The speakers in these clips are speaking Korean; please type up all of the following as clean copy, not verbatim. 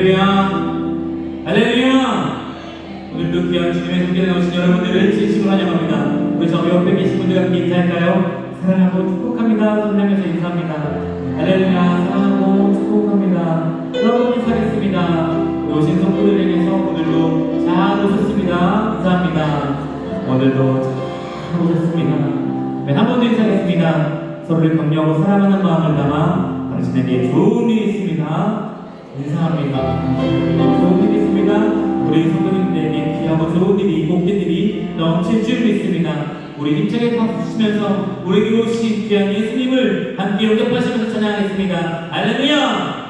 할렐루야. 할렐루야. 오늘도 귀한 주님의 손길에 나오신 여러분들을 진심으로 환영합니다. 우리 저 옆에 계신 분들 함께 인사할까요? 사랑하고 축복합니다. 손내면서 인사합니다. 할렐루야. 사랑하고 축복합니다. 여러분 인사하겠습니다. 우리 오신 성도들에게서 오늘도 잘 오셨습니다. 인사합니다. 오늘도 잘 오셨습니다. 네, 한 번 더 인사하겠습니다. 서로를 격려하고 사랑하는 마음을 담아 당신에게 좋은 일이 있습니다. 인사합니다. 좋은 일이 있습니다. 우리 성도님들에게 귀하고 좋은 일이, 복들이 넘칠 줄 믿습니다. 우리 힘차게 박수 치면서 우리에게 오신 귀한 예수님을 함께 영접하시면서 찬양하겠습니다. 할렐루야!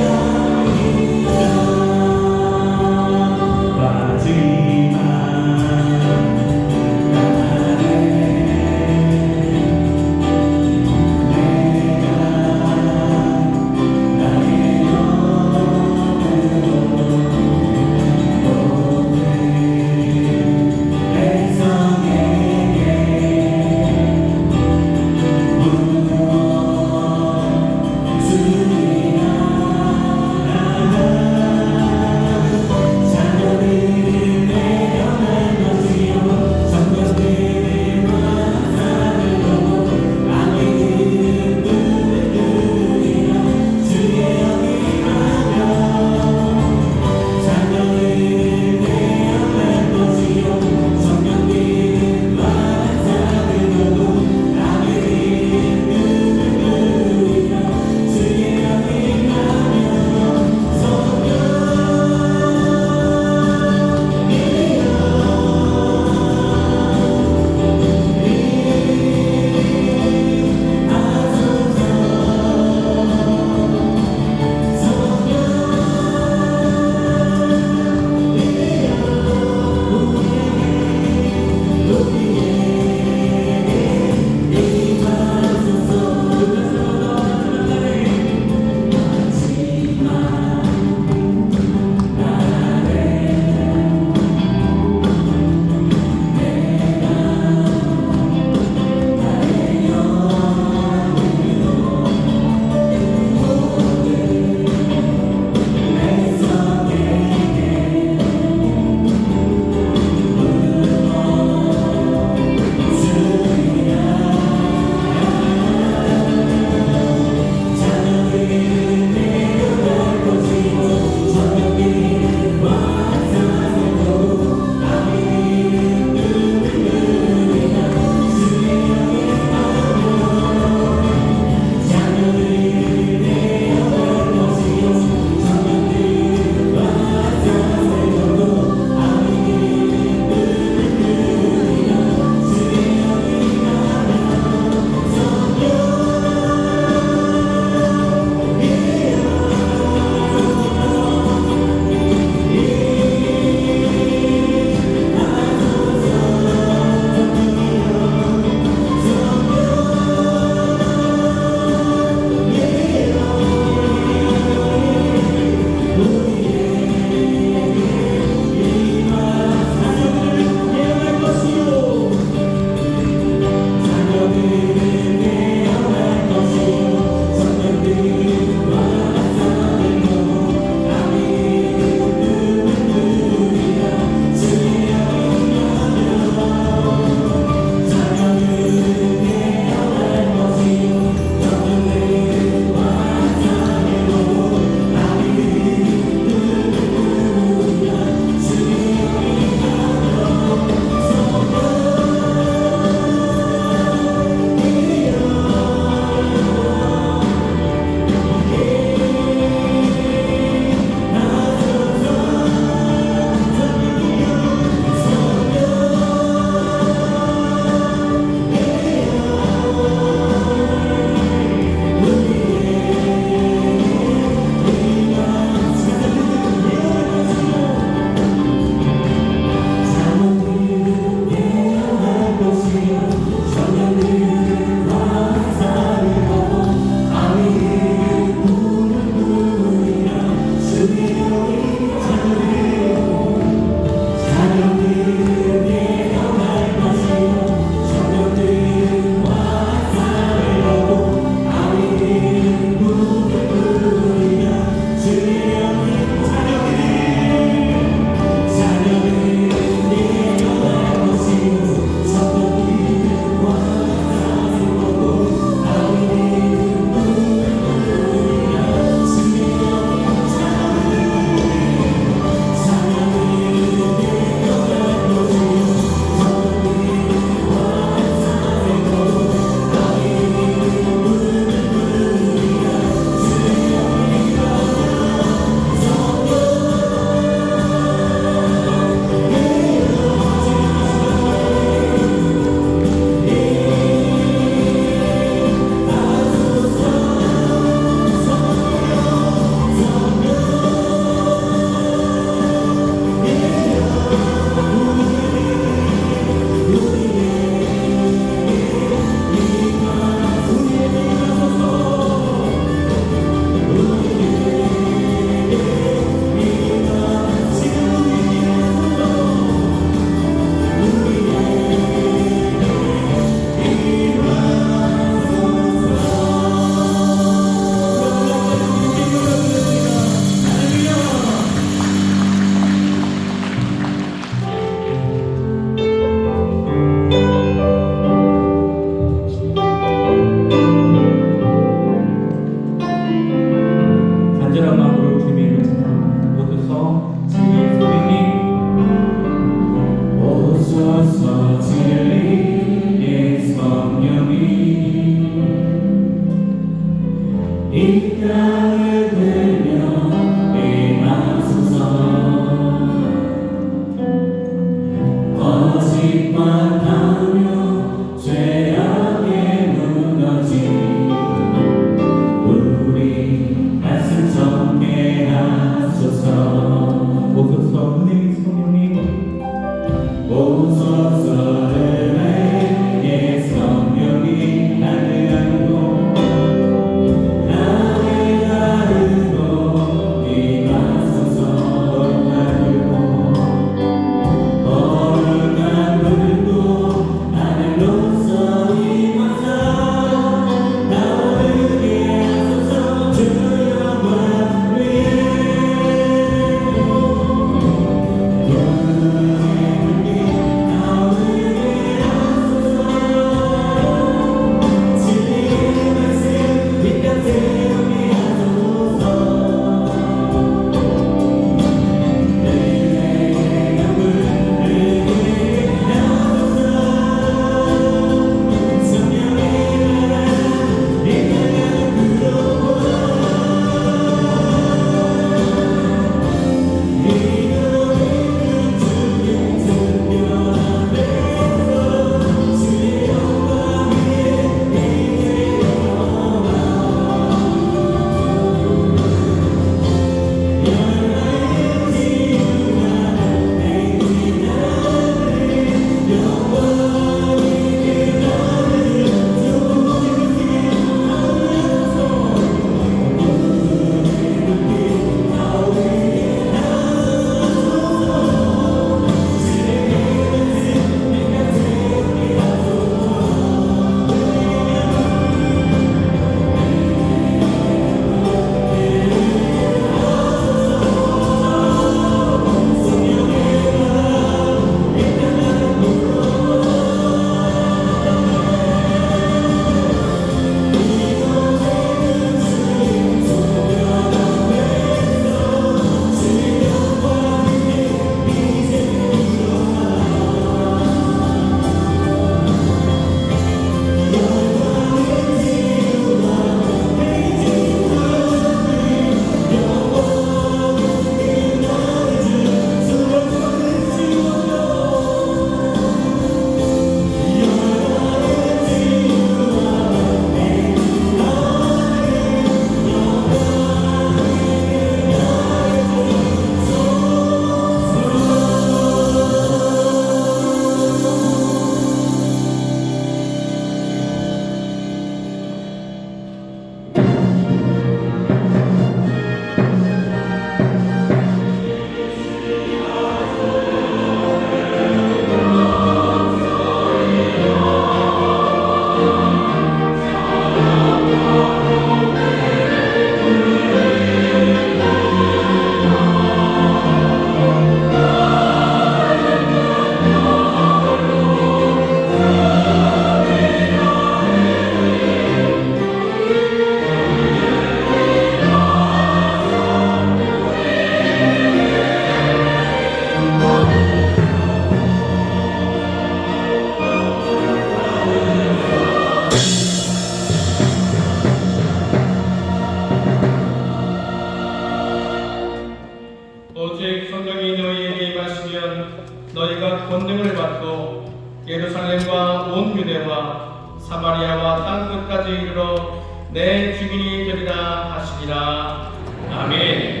너희가 권능을 받고 예루살렘과 온 유대와 사마리아와 땅끝까지 이르러 내 증인이 되리라 하시니라. 아멘.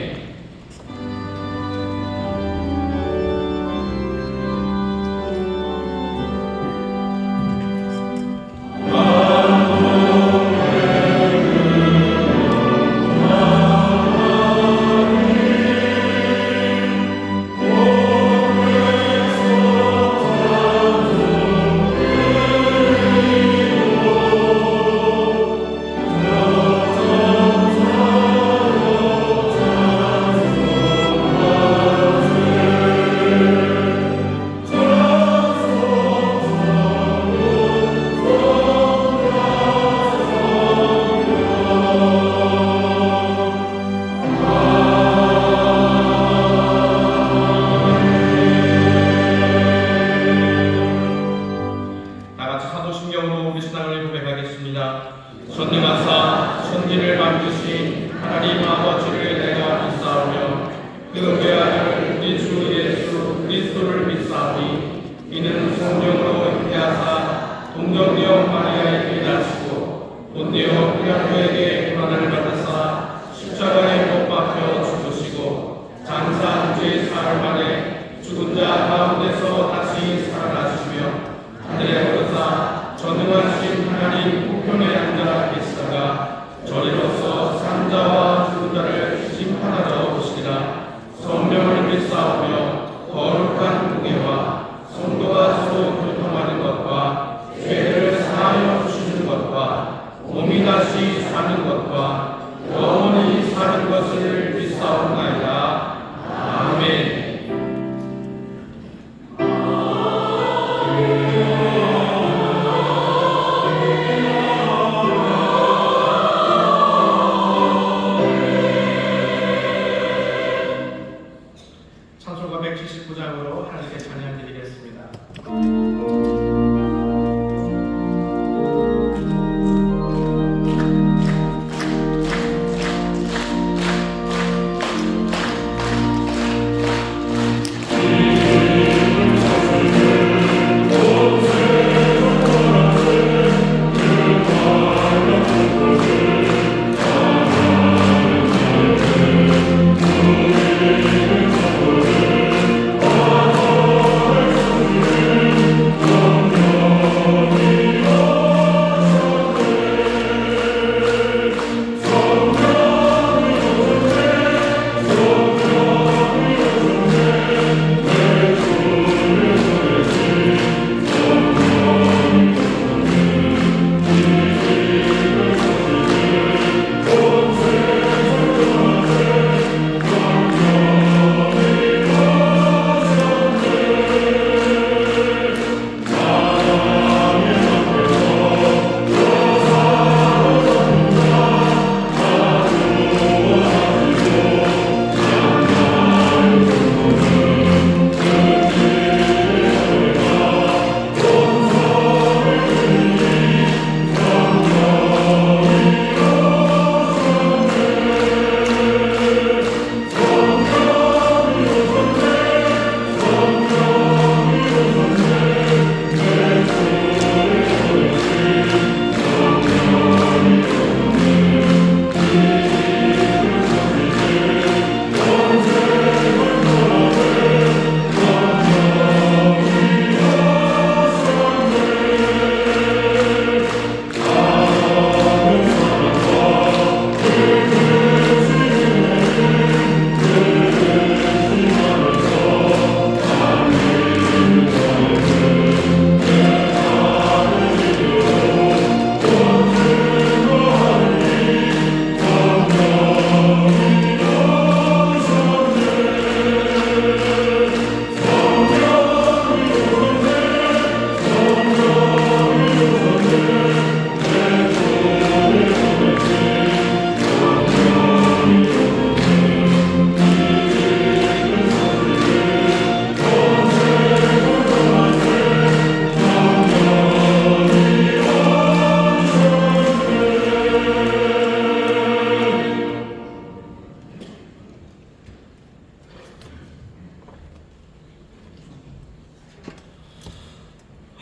전능하사 천지를 만드신 하나님 아버지를 내가 믿사오며 그 외아들 우리 주 예수 그리스도를 믿사오니 이는 성령으로 잉태하사 동정녀 마리아에게 낳으시고 본디오 필라토에게 고난을 받으사 십자가에 못 박혀 죽으시고 장사 2주의 사흘 만에 죽은 자 가운데서 다시 살아나시고 성령을 믿사오며 거룩한 공예와 성도가 서로 교통하는 것과 죄를 사하여 주시는 것과 몸이 다시 사는 것과 영원히 사는 것을 믿사옵나이다. 아멘. 찬송가 179장으로 하나님께 찬양 드리겠습니다.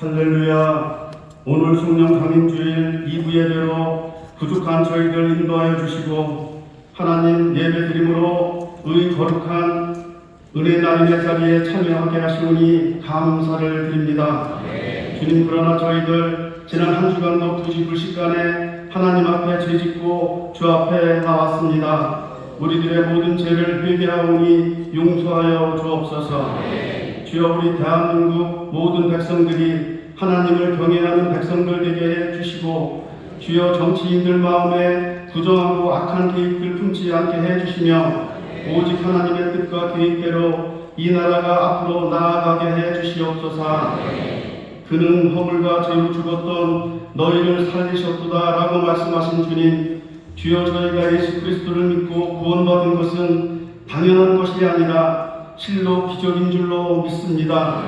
할렐루야. 오늘 성령 강림주일 2부 예배로 부족한 저희들 인도하여 주시고 하나님 예배드림으로 의 거룩한 은혜 나눔의 자리에 참여하게 하시오니 감사를 드립니다. 주님, 그러나 저희들 지난 한 주간도 2시 불식간에 하나님 앞에 죄짓고 주 앞에 나왔습니다. 우리들의 모든 죄를 회개하오니 용서하여 주옵소서. 주여, 우리 대한민국 모든 백성들이 하나님을 경외하는 백성들 되게 해주시고, 주여 정치인들 마음에 부정하고 악한 계획들 품지 않게 해주시며, 오직 하나님의 뜻과 계획대로 이 나라가 앞으로 나아가게 해주시옵소서. 그는 허물과 죄로 죽었던 너희를 살리셨도다 라고 말씀하신 주님, 주여, 저희가 예수 그리스도를 믿고 구원받은 것은 당연한 것이 아니라 실로 기적인 줄로 믿습니다.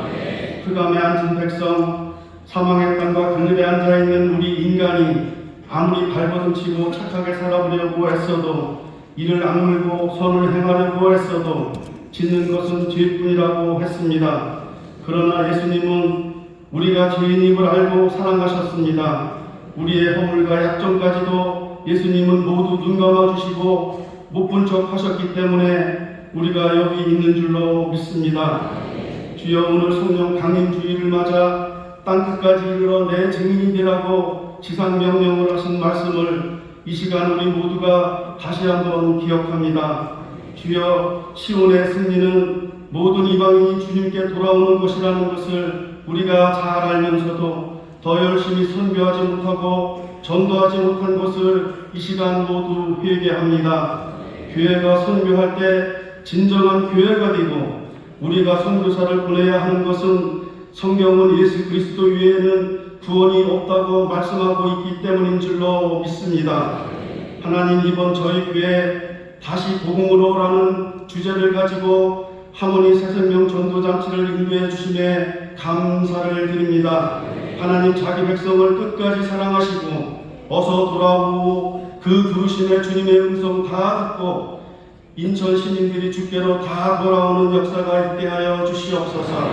흑암에 앉은 백성, 사망의 땅과 그늘에 앉아있는 우리 인간이 아무리 발버둥치고 착하게 살아보려고 애써도, 이를 악물고 선을 행하려고 애써도 짓는 것은 죄뿐이라고 했습니다. 그러나 예수님은 우리가 죄인임을 알고 사랑하셨습니다. 우리의 허물과 약점까지도 예수님은 모두 눈 감아주시고 못 본 척 하셨기 때문에 우리가 여기 있는 줄로 믿습니다. 주여, 오늘 성령 강림 주일을 맞아 땅끝까지 이르러 내 증인이 되라고 지상 명령을 하신 말씀을 이 시간 우리 모두가 다시 한번 기억합니다. 주여, 시온의 승리는 모든 이방인이 주님께 돌아오는 것이라는 것을 우리가 잘 알면서도 더 열심히 선교하지 못하고 전도하지 못한 것을 이 시간 모두 회개합니다. 교회가 선교할 때 진정한 교회가 되고 우리가 선교사를 보내야 하는 것은 성경은 예수 그리스도 외에는 구원이 없다고 말씀하고 있기 때문인 줄로 믿습니다. 하나님, 이번 저희 교회 다시 복음으로라는 주제를 가지고 하모니 새생명 전도잔치를 인도해 주심에 감사를 드립니다. 하나님, 자기 백성을 끝까지 사랑하시고 어서 돌아오고 그 부르심의 주님의 음성 다 듣고 인천 시민들이 주께로 다 돌아오는 역사가 있게 하여 주시옵소서.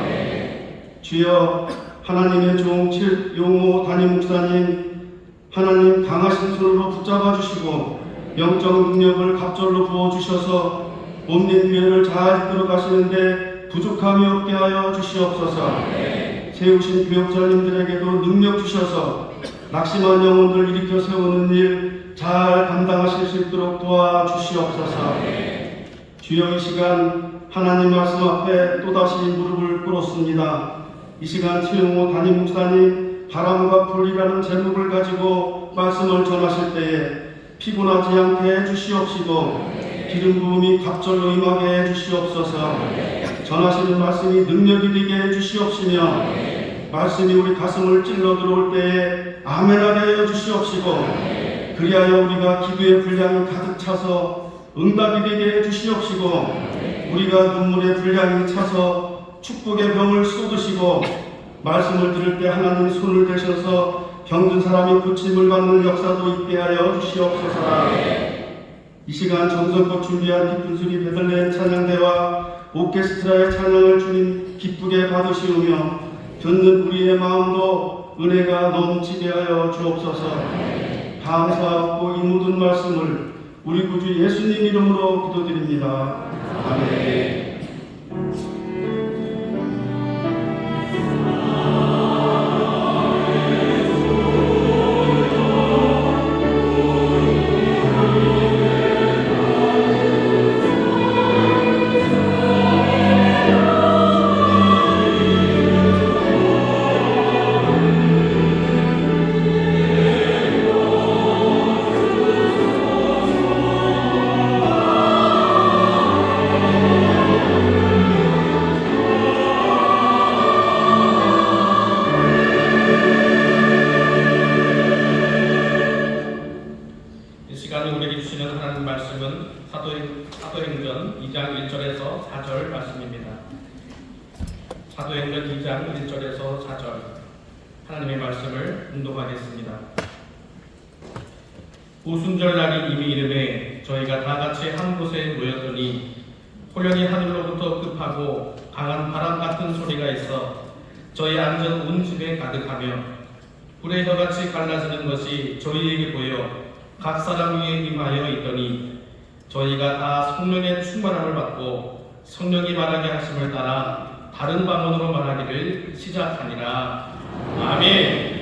주여, 하나님의 종 용호 담임 목사님, 하나님 강하신 손으로 붙잡아 주시고 영적 능력을 갑절로 부어 주셔서 몸된 교회를 잘 이끌어 가시는데 부족함이 없게 하여 주시옵소서. 세우신 교역자님들에게도 능력 주셔서 낙심한 영혼들 일으켜 세우는 일 잘 감당하실 수 있도록 도와주시옵소서. 주여, 이 시간 하나님 말씀 앞에 또다시 무릎을 꿇었습니다. 이 시간 최용호 담임 목사님 바람과 불이라는 제목을 가지고 말씀을 전하실 때에 피곤하지 않게 해주시옵시고 기름 부음이 갑절로 임하게 해주시옵소서. 전하시는 말씀이 능력이 되게 해주시옵시며 말씀이 우리 가슴을 찔러 들어올 때에 아멘하게 해주시옵시고 그리하여 우리가 기도의 분량이 가득 차서 응답이 되게 해주시옵시고 우리가 눈물의 분량이 차서 축복의 병을 쏟으시고 말씀을 들을 때 하나님 손을 대셔서 병든 사람이 고침을 받는 역사도 있게 하여 주시옵소서. 이 시간 정성껏 준비한 기쁜 소리 베들레헴 찬양대와 오케스트라의 찬양을 주님 기쁘게 받으시오며 듣는 우리의 마음도 은혜가 넘치게 하여 주옵소서. 감사하고 이 모든 말씀을 우리 구주 예수님 이름으로 기도드립니다. 아멘. 사도행전 2장 1절에서 4절 말씀입니다. 사도행전 2장 1절에서 4절 하나님의 말씀을 운동하겠습니다. 오순절날이 이미 이름에 저희가 다 같이 한 곳에 모였더니 호련히 하늘로부터 급하고 강한 바람 같은 소리가 있어 저희 앉은 온 집에 가득하며 불의 혀같이 갈라지는 것이 저희에게 보여 각 사람 위에 임하여 있더니 저희가 다 성령의 충만함을 받고 성령이 말하게 하심을 따라 다른 방언으로 말하기를 시작하니라. 아멘.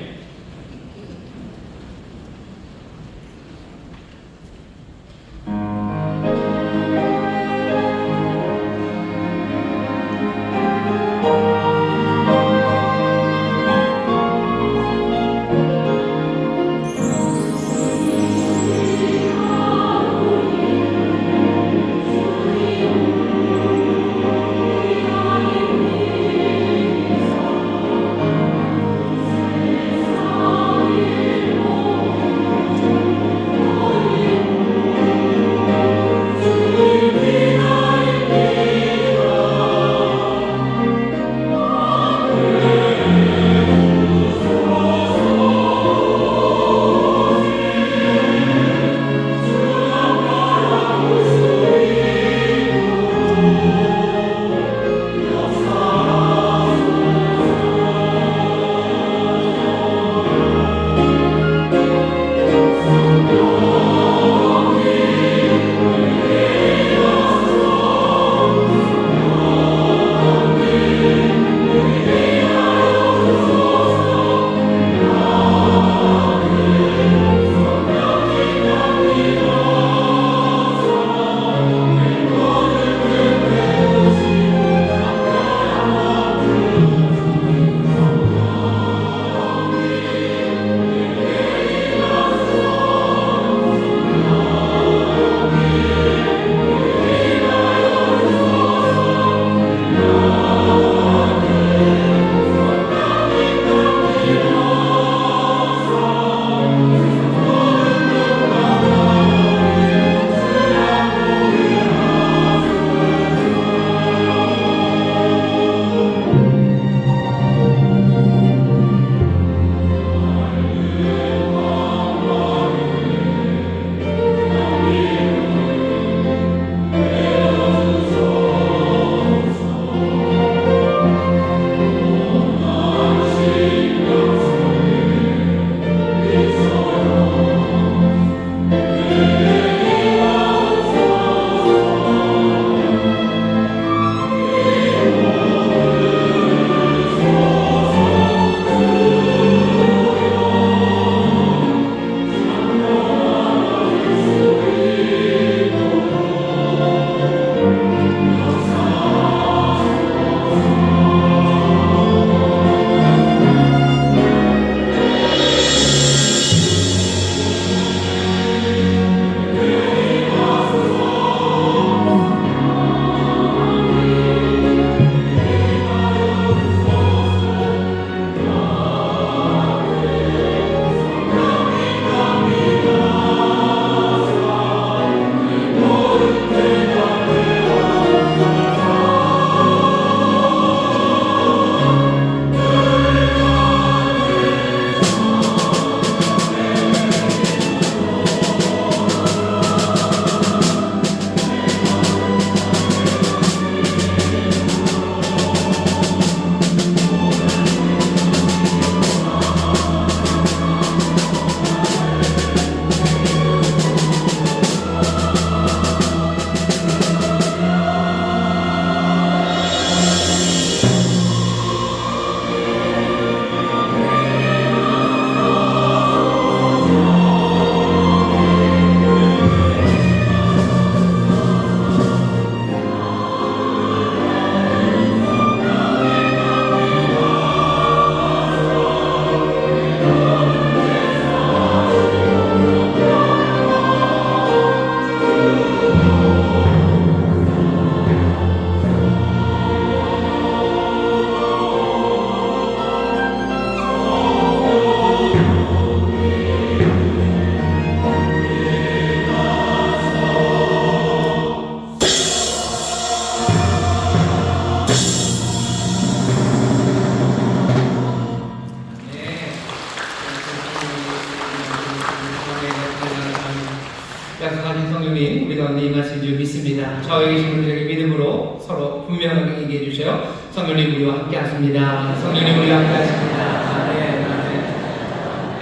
임하신 줄 믿습니다. 저에 계신 분들에게 믿음으로 서로 분명하게 얘기해 주세요. 성령님 우리와 함께 하십니다. 성령님 우리와 함께 하십니다. 아멘, 아멘.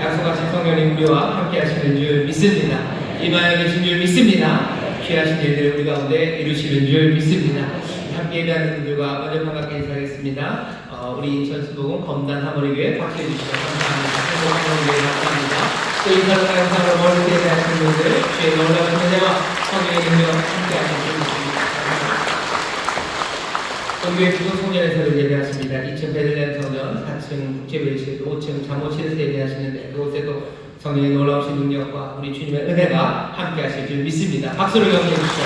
약속하신 성령님 우리와 함께 하시는 줄 믿습니다. 임하여 계신 줄 믿습니다. 귀하신 일들을 우리 가운데 이루시는 줄 믿습니다. 함께 예배하는 분들과 먼저 반갑게 인사하겠습니다. 우리 전수복음 검단 하모리교회 박수해 주시면 감사합니다. 행복한 교회 감사합니다. 또 인사로 감사하러 멀리 예배하시는 분들 주의 놀라운 은혜와 성령의 능력 함께 하시는 줄 믿습니다. 본교회 부동 성전에서 예배하십니다. 2층 베들레헴 성전, 4층 국제배실, 5층 잠옷실에서 예배하시는데 그곳에도 성령의 놀라우신 능력과 우리 주님의 은혜가 함께 하실 줄 믿습니다. 박수를 경배해 주시죠.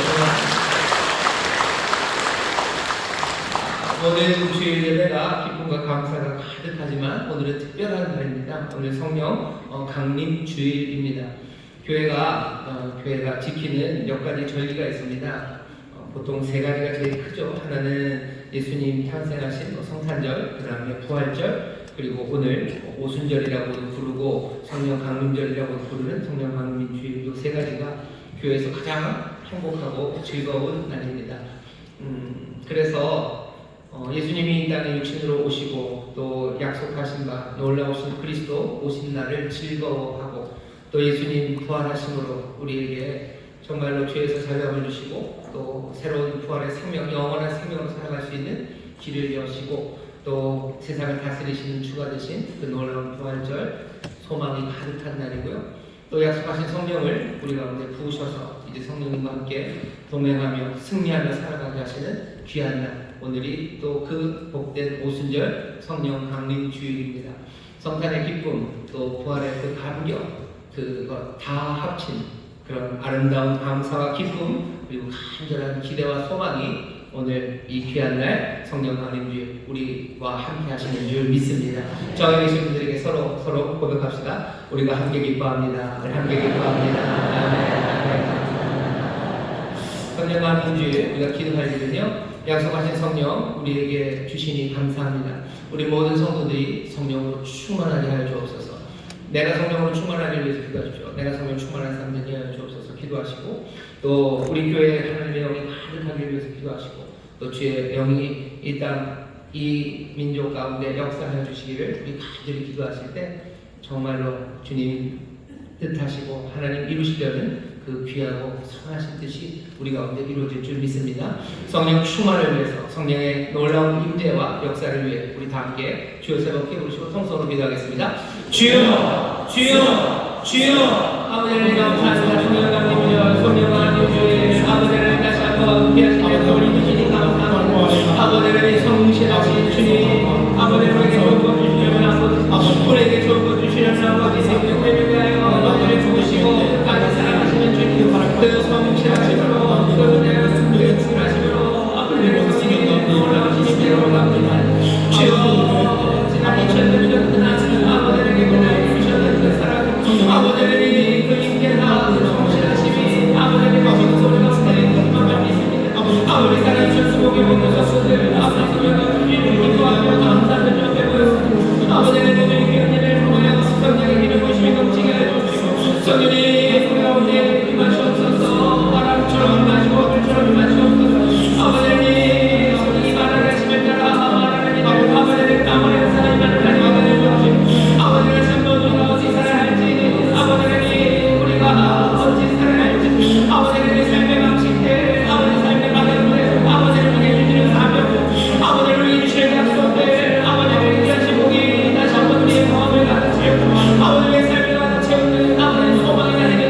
오늘 주일 예배가 기쁨과 감사가 가득하지만 오늘은 특별한 날입니다. 오늘 성령 강림 주일입니다. 교회가 지키는 몇 가지 절기가 있습니다. 보통 세 가지가 제일 크죠. 하나는 예수님 탄생하신 성탄절, 그 다음에 부활절, 그리고 오늘 오순절이라고 부르고 성령 강림절이라고 부르는 성령 강림 주일, 이 세 가지가 교회에서 가장 행복하고 즐거운 날입니다. 그래서 예수님이 이 땅에 육신으로 오시고 또 약속하신 바 놀라우신 그리스도 오신 날을 즐거워하고 또 예수님 부활하심으로 우리에게 정말로 죄에서 자유함을 주시고 또 새로운 부활의 생명, 영원한 생명으로 살아갈 수 있는 길을 여시고 또 세상을 다스리시는 주가 되신 그 놀라운 부활절 소망이 가득한 날이고요. 또 약속하신 성령을 우리 가운데 부으셔서 이제 성령님과 함께 동행하며 승리하며 살아가게 하시는 귀한 날, 오늘이 또 그 복된 오순절 성령 강림 주일입니다. 성탄의 기쁨, 또 부활의 그 감격, 그것 다 합친 그런 아름다운 감사와 기쁨, 그리고 간절한 기대와 소망이 오늘 이 귀한 날 성령 강림 주일 우리와 함께 하시는 줄 믿습니다. 저에 계신 분들에게 서로 고백합시다. 우리가 함께 기뻐합니다. 함께 기뻐합니다. 아멘. 성령 강림 주일 우리가 기도할 일은요, 약속하신 성령 우리에게 주시니 감사합니다. 우리 모든 성도들이 성령으로 충만하게 하여 주옵소서. 내가 성령으로 충만하기 위해서 기도하십시오. 내가 성령 충만한 사람 되게 하여 주옵소서 기도하시고, 또 우리 교회 하나님의 영이 가득하기 위해서 기도하시고, 또 주의 영이 이 땅, 이 민족 가운데 역사하여 주시기를 우리 간절히 기도하실 때 정말로 주님 뜻하시고 하나님 이루시려는 그 귀하고 선하신 뜻이 우리 가운데 이루어질 줄 믿습니다. 성령 충만을 위해서, 성령의 놀라운 임재와 역사를 위해 우리 다 함께 주여 세 번 크게 부르시고 통성으로 기도하겠습니다. 주여, 주여, 주여. 아버지를 감사합니다. 성령 강림주여, 성령 강림주의 아버지를 다시 한번 기하시면서 우리 주시니 감사합니다. 아버지를 성실하신 주님, 아버지를 우리에게 좋은 것 주시려면 아버지, 우리에게 좋은 것 주시려면 아버지, 생명을 위하여 너희를 죽으시고 같이 살아가시는 주님, 그 성실하심으로 그들의 승리의 충실하심으로 아버지를 성령의 놀라우신 임재로 갑니다. 주여, 지난 2000년 끝나는 아버지에게 그날 주셨던 그 사랑, 아버지의 그 임재나 그 성실하심이 아버지에게 주신 소리 가운데 힘을 믿습니다. 아버지 사랑 전수복에 모두셨으들 아버지 성령과 주님을 기도하며 감사를 전해보였습니다. 아버지의 눈을 기운을 통하여 성령의 기름 부으심이 넘치게 해주시고, 성령이 우리 가운데 임하시옵소서. 바람처럼 임하시고 불처럼 임하시옵소서. 아버지님 성령이 말하시면 따라 말하는 이들 아버지를 까마는 사람이 말하는 아버지를 아버지를 참고 우리가 어찌 살아야 할지, 아버지를 우리가 어찌 살아야 할지, 아버지를 삶의 방식대, 아버지 삶의 방식대, 아버지를 위해 주시는 사명, 아버지를 위해 주시는 약속들, 아버지를 위하신 복이 다시 한번 우리의 마음을 가득 채우고 아버지의 삶을 가득 채우는 아버지의 소망이 나에게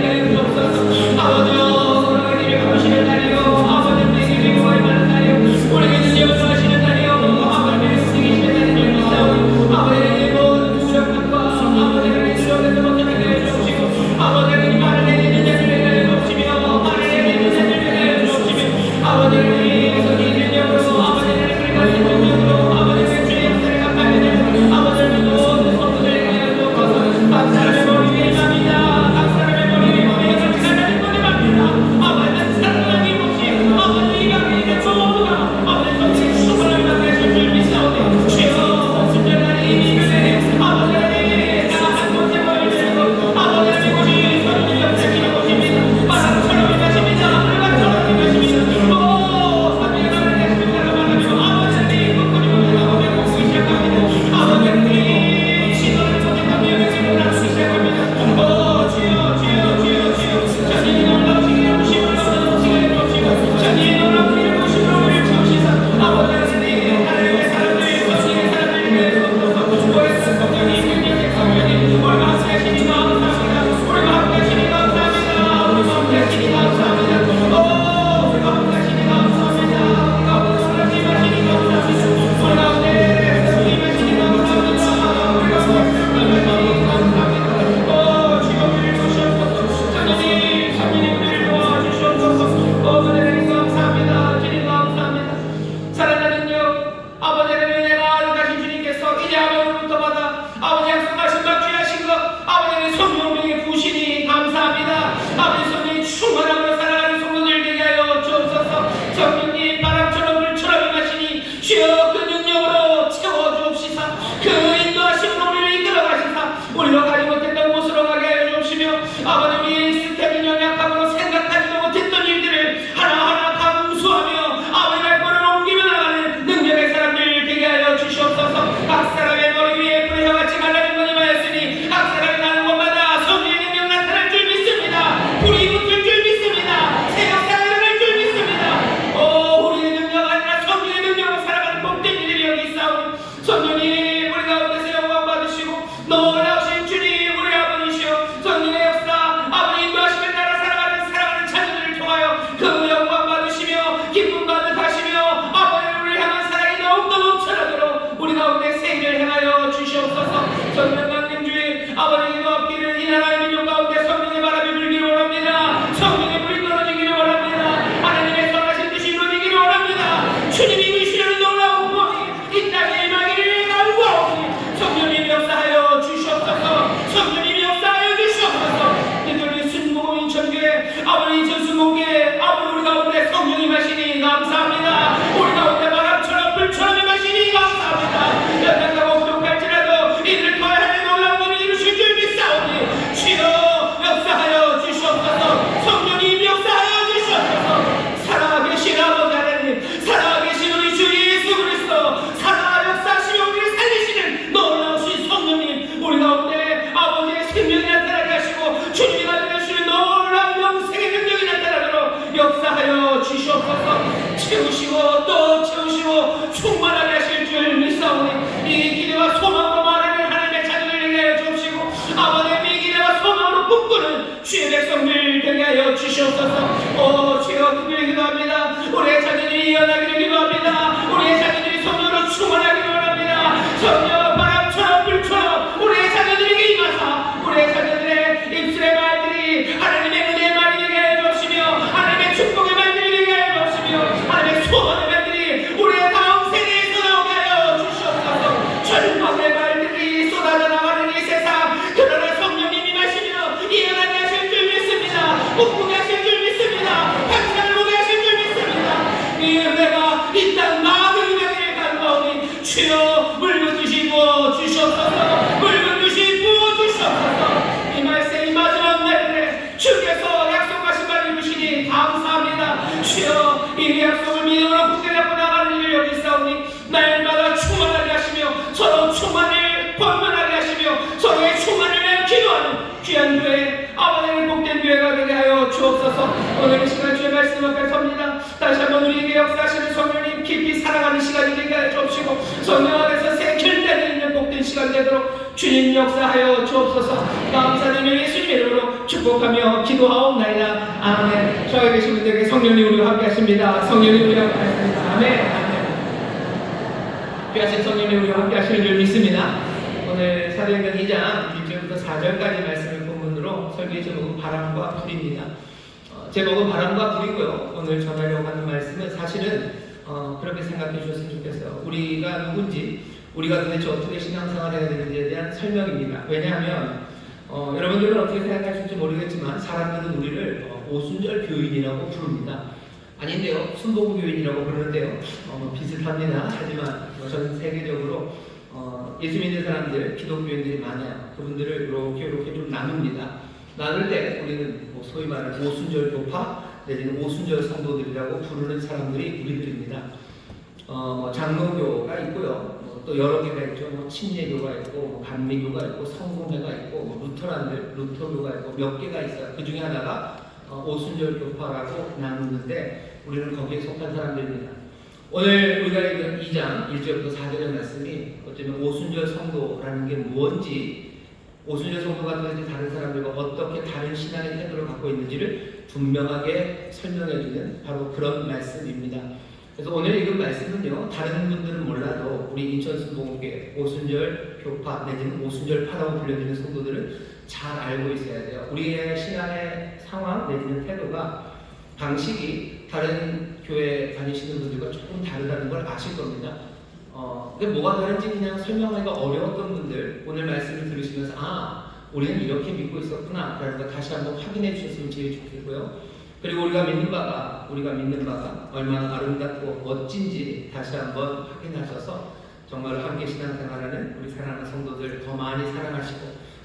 이제 아버지로부터 받아 아버지 약속하신 바 귀하신 것 아버지의 성령님의 부신이 감사합니다. 아버지 성령이 충만함으로 살아가는 성도들 되게 하여 주옵소서. 성령님 바람처럼 불처럼 임하시니 주여 그 능력으로 채워주옵시사 그 인도하심으로 우리를 이끌어가시사 우리가 가지 못했던 곳으로 가게 하여 주옵시며 아버지 우리의 익숙해진 연약함으로 생각하지도 못했던 일들을 하나하나 감수하며 아버지 발걸음을 옮기며 나가는 능력의 사람들 되게 하여 주시옵소서. 각 사람의 머리 위에 불의 혀같이 갈라진 것 임하였으니 각 사람이 가는 곳마다 성령의 능력 나타날 줄 믿습니다. 불이 붙을 줄 믿습니다. 새 역사가 일어날 줄 믿습니다. 오 우리의 능력 아니라 성령의 능력으로 살아가는 복된 일들이 여기 있사오니 성령님 우리 가운데서 영광 받으시고 놀라우신 주님 우리 아버지시여 성령의 역사 아버지 인도하시며 따라 살아가는 자녀들을 통하여 그 영광 받으시며 기쁨 가득하시며 아버지를 우리를 향한 사랑이 더욱더 넘쳐나도록 우리 가운데 새 일을 행하여 주시옵소서. 성령 강림 주의 아버지 기도 앞길을 이 나라의 민족 가운데 성령의 바람이 불기를 원합니다. 성령의 불이 떨어지기를 원합니다. 하나님의 선하신 뜻이 이루어지기를 원합니다. 주님이 이루시려는 놀라운 구원이 이 땅에 임하기를 간구하오니 성령님 역사하여 주시옵소서. 성령님 역사하여 주시옵소서. 대전의 순복음 인천교회 아버지 인천순복교회 아버지 우리 가운데 성령이 임하시니 감사합니다. 우리 가운데 바람처럼 불처럼 임하시니 감사합니다. 연약하고 부족할지라도 이들을 통하여 하나님의 놀라운 일을 이루실 줄 믿사오니 주여 역사하여 주시옵소서. 성령님 역사하여 주시옵소서. 살아계신 아버지 하나님 살아계신 우리 주 예수 그리스도 살아 역사하시며 우리를 살리시는 놀라우신 성령님 우리 가운데 아버지의 생명이 나타나게 하시고 주님이 가져가시는 놀라운 영생의 능력이 나타나도록 역사하여 주시옵소서. 채우시고 또 채우시고 충만하게 하실 줄 믿사오니 이 기대와 소망으로 말하는 하나님의 자녀들 되게 하여 주옵시고 아버지의 미기대와 소망으로 꿈꾸는 주의 백성들 되게 하여 주시옵소서. 오 주여 특별히 기도합니다. 우리의 자녀들이 이어나기를 기도합니다. 우리의 자녀들이 성령으로 충만하기를 원합니다. 성령 바람처럼 불처럼 우리의 자녀들에게 임하사 우리의 자녀들의 입술의 말들이 하나님의 은혜의 말이 되게 하여 주옵시며 하나님의 축복의 말들이 되게 하여 주옵시며 하나님의 소원의 말들이 우리의 다음 세대에서 나오게 하여 주시옵소서. 절망의 말들이 쏟아져 나가는 이 세상 그러나 성령님이 임하시며 이어나게 하실 줄 믿습니다. 꿈꾸게 하실 줄 믿습니다. 항상 보게 하실 줄 믿습니다. 이 은혜가 이 땅 많은 은혜를 간구하오니 주여 물붓듯이 부어 주시옵소서. 물붓듯이 부어 주시옵소서. 이 말씀 이 마지막 날에 주께서 약속하신 바 이루시니 감사합니다. 주여 이 약속을 믿음으로 굳게 잡고 나가는 일을 여기 있사오니 날마다 충만하게 하시며 서로 충만을 번번하게 하시며 서로의 충만을 위하여 기도하는 귀한 교회 아버지의 복된 교회가 되게 하여 주옵소서. 오늘 이 시간 주의 말씀 앞에 섭니다. 다시 한번 우리에게 역사하시는 성령님 깊이 살아가는 시간이 되게 하여 주옵시고 성령 안에서 새 결단이 있는 복된 시간 되도록 주님 역사하여 주옵소서. 감사드리며 예수님의 이름으로 축복하며 기도하옵나이다. 아멘. 저에 계신 분들에게 성령님 우리와 함께 하십니다. 성령님 우리와 함께 하십니다. 아멘. 귀하신 성령님 우리와 함께 하시는 줄 믿습니다. 오늘 사도행전 2장 1절부터 4절까지 말씀을 본문으로 설교의 제목은 바람과 불입니다. 제목은 바람과 불이고요. 오늘 전하려고 하는 말씀은 사실은 그렇게 생각해 주셨으면 좋겠어요. 우리가 누군지 우리가 도대체 어떻게 신앙생활을 해야 되는지에 대한 설명입니다. 왜냐하면 여러분들은 어떻게 생각하실지 모르겠지만 사람들은 우리를 오순절 교인이라고 부릅니다. 아닌데요. 순복음 교인이라고 부르는데요. 비슷합니다. 하지만 전 세계적으로 예수 믿는 사람들, 기독교인들이 많아요. 그분들을 이렇게 좀 나눕니다. 나눌 때 우리는 소위 말하는 오순절 교파 내지는 오순절 성도들이라고 부르는 사람들이 우리들입니다. 장로교가 있고요. 또 여러 개가 있죠. 침례교가 있고 감리교가 있고 성공회가 있고 루터란들 루터교가 있고 몇 개가 있어요. 그 중에 하나가 오순절 교파라고 나누는데 우리는 거기에 속한 사람들입니다. 오늘 우리가 읽은 2장 1절부터 4절의 말씀이 어쩌면 오순절 성도라는 게 뭔지, 오순절 성도가 도대체 다른 사람들과 어떻게 다른 신앙의 태도를 갖고 있는지를 분명하게 설명해주는 바로 그런 말씀입니다. 그래서 오늘 읽은 말씀은요, 다른 분들은 몰라도 우리 인천순복음교회 오순절 교파 내지는 오순절 파라고 불려지는 성도들은 잘 알고 있어야 돼요. 우리의 신앙의 상황 내지는 태도가 방식이 다른 교회 다니시는 분들과 조금 다르다는 걸 아실 겁니다. 근데 뭐가 다른지 그냥 설명하기가 어려웠던 분들 오늘 말씀을 들으시면서 우리는 이렇게 믿고 있었구나 라는 거 다시 한번 확인해 주셨으면 제일 좋겠고요. 그리고 우리가 믿는 바가 얼마나 아름답고 멋진지 다시 한번 확인하셔서 정말 함께 신앙생활하는 우리 사랑하는 성도들 더 많이 사랑하시고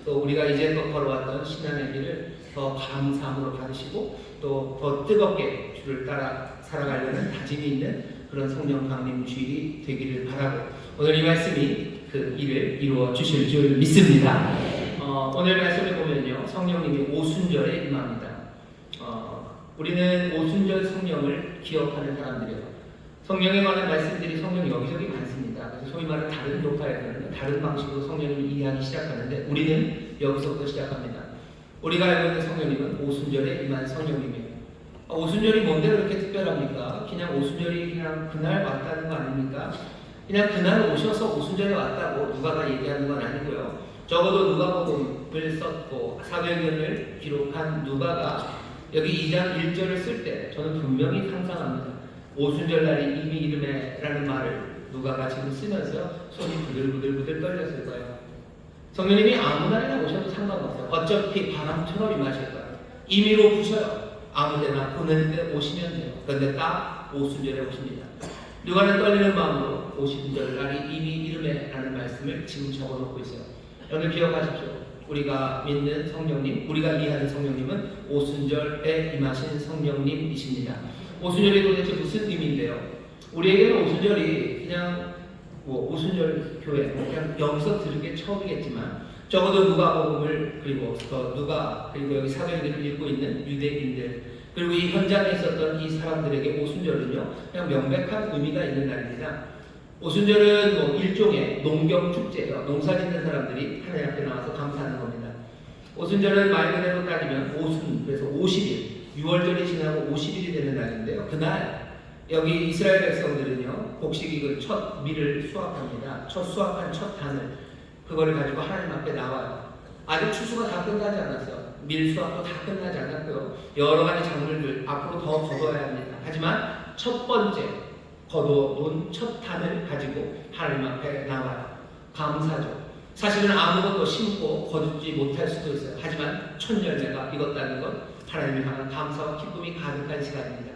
또 우리가 이제껏 걸어왔던 신앙의 길을 더 감사함으로 받으시고 또 더 뜨겁게 주를 따라 살아가려는 다짐이 있는 그런 성령 강림 주일이 되기를 바라고 오늘 이 말씀이 그 일을 이루어 주실 줄 믿습니다. 오늘 말씀을 보면요, 성령님이 오순절에 임합니다. 우리는 오순절 성령을 기억하는 사람들이에요. 성령에 관한 말씀들이 성령 여기저기 많습니다. 그래서 소위 말하는 다른 교파에서는 다른 방식으로 성령님을 이해하기 시작하는데 우리는 여기서부터 시작합니다. 우리가 알고 있는 성령님은 오순절에 임한 성령님이에요. 오순절이 뭔데 그렇게 특별합니까? 그냥 오순절이 그냥 그날 왔다는 거 아닙니까? 그냥 그날 오셔서 오순절에 왔다고 누가가 얘기하는 건 아니고요. 적어도 누가복음을 썼고 사도행전을 기록한 누가가 여기 2장 1절을 쓸 때 저는 분명히 상상합니다. 오순절 날이 이미 이름에라는 말을 누가가 지금 쓰면서 손이 부들부들 떨렸을 거예요. 성령님이 아무 날이나 오셔도 상관없어요. 어차피 바람처럼 임하실 거예요. 임의로 부셔요. 아무데나 보내는 데 오시면 돼요. 그런데 딱 오순절에 오십니다. 누가는 떨리는 마음으로 오순절 날이 이미 이름에라는 말씀을 지금 적어놓고 있어요. 여러분 기억하십시오. 우리가 믿는 성령님, 우리가 이해하는 성령님은 오순절에 임하신 성령님이십니다. 오순절이 도대체 무슨 의미인데요? 우리에게는 오순절이 그냥 오순절 교회 그냥 여기서 들은 게 처음이겠지만 적어도 누가복음을 그리고 여기 사도행전을 읽고 있는 유대인들 그리고 이 현장에 있었던 이 사람들에게 오순절은요 그냥 명백한 의미가 있는 날입니다. 오순절은 일종의 농경 축제예요. 농사짓는 사람들이 하나님 앞에 나와서 감사하는 겁니다. 오순절은 말 그대로 따지면 오순, 그래서 50일, 6월절이 지나고 50일이 되는 날인데요. 그날 여기 이스라엘 백성들은요 곡식 익은 첫 밀을 수확합니다. 수확한 첫 단을 그거를 가지고 하나님 앞에 나와요. 아직 추수가 다 끝나지 않았어요. 밀 수확도 다 끝나지 않았고요. 여러 가지 작물들 앞으로 더 거둬야 합니다. 하지만 첫 번째 거둬놓은 첫 단을 가지고 하나님 앞에 나와요. 감사죠. 사실은 아무것도 심고 거두지 못할 수도 있어요. 하지만 첫 열매가 익었다는 건 하나님을 향한 감사와 기쁨이 가득한 시간입니다.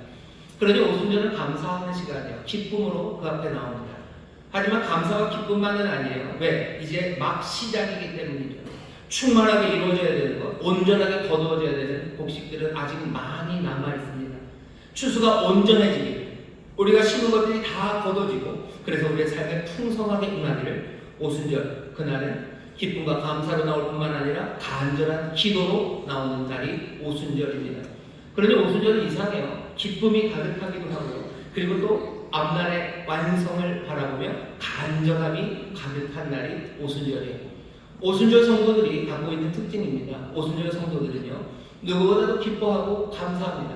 그러니 오순절은 감사하는 시간이에요. 기쁨으로 그 앞에 나옵니다. 하지만 감사와 기쁨만은 아니에요. 왜? 이제 막 시작이기 때문이죠. 충만하게 이루어져야 되는 것, 온전하게 거두어져야 되는 곡식들은 아직 많이 남아있습니다. 추수가 온전해지기, 우리가 심은 것들이 다 거둬지고 그래서 우리의 삶에 풍성하게 임하기를 오순절, 그날은 기쁨과 감사로 나올 뿐만 아니라 간절한 기도로 나오는 날이 오순절입니다. 그러니 오순절은 이상해요. 기쁨이 가득하기도 하고요. 그리고 또 앞날의 완성을 바라보며 간절함이 가득한 날이 오순절이에요. 오순절 성도들이 갖고 있는 특징입니다. 오순절 성도들은요 누구보다도 기뻐하고 감사합니다.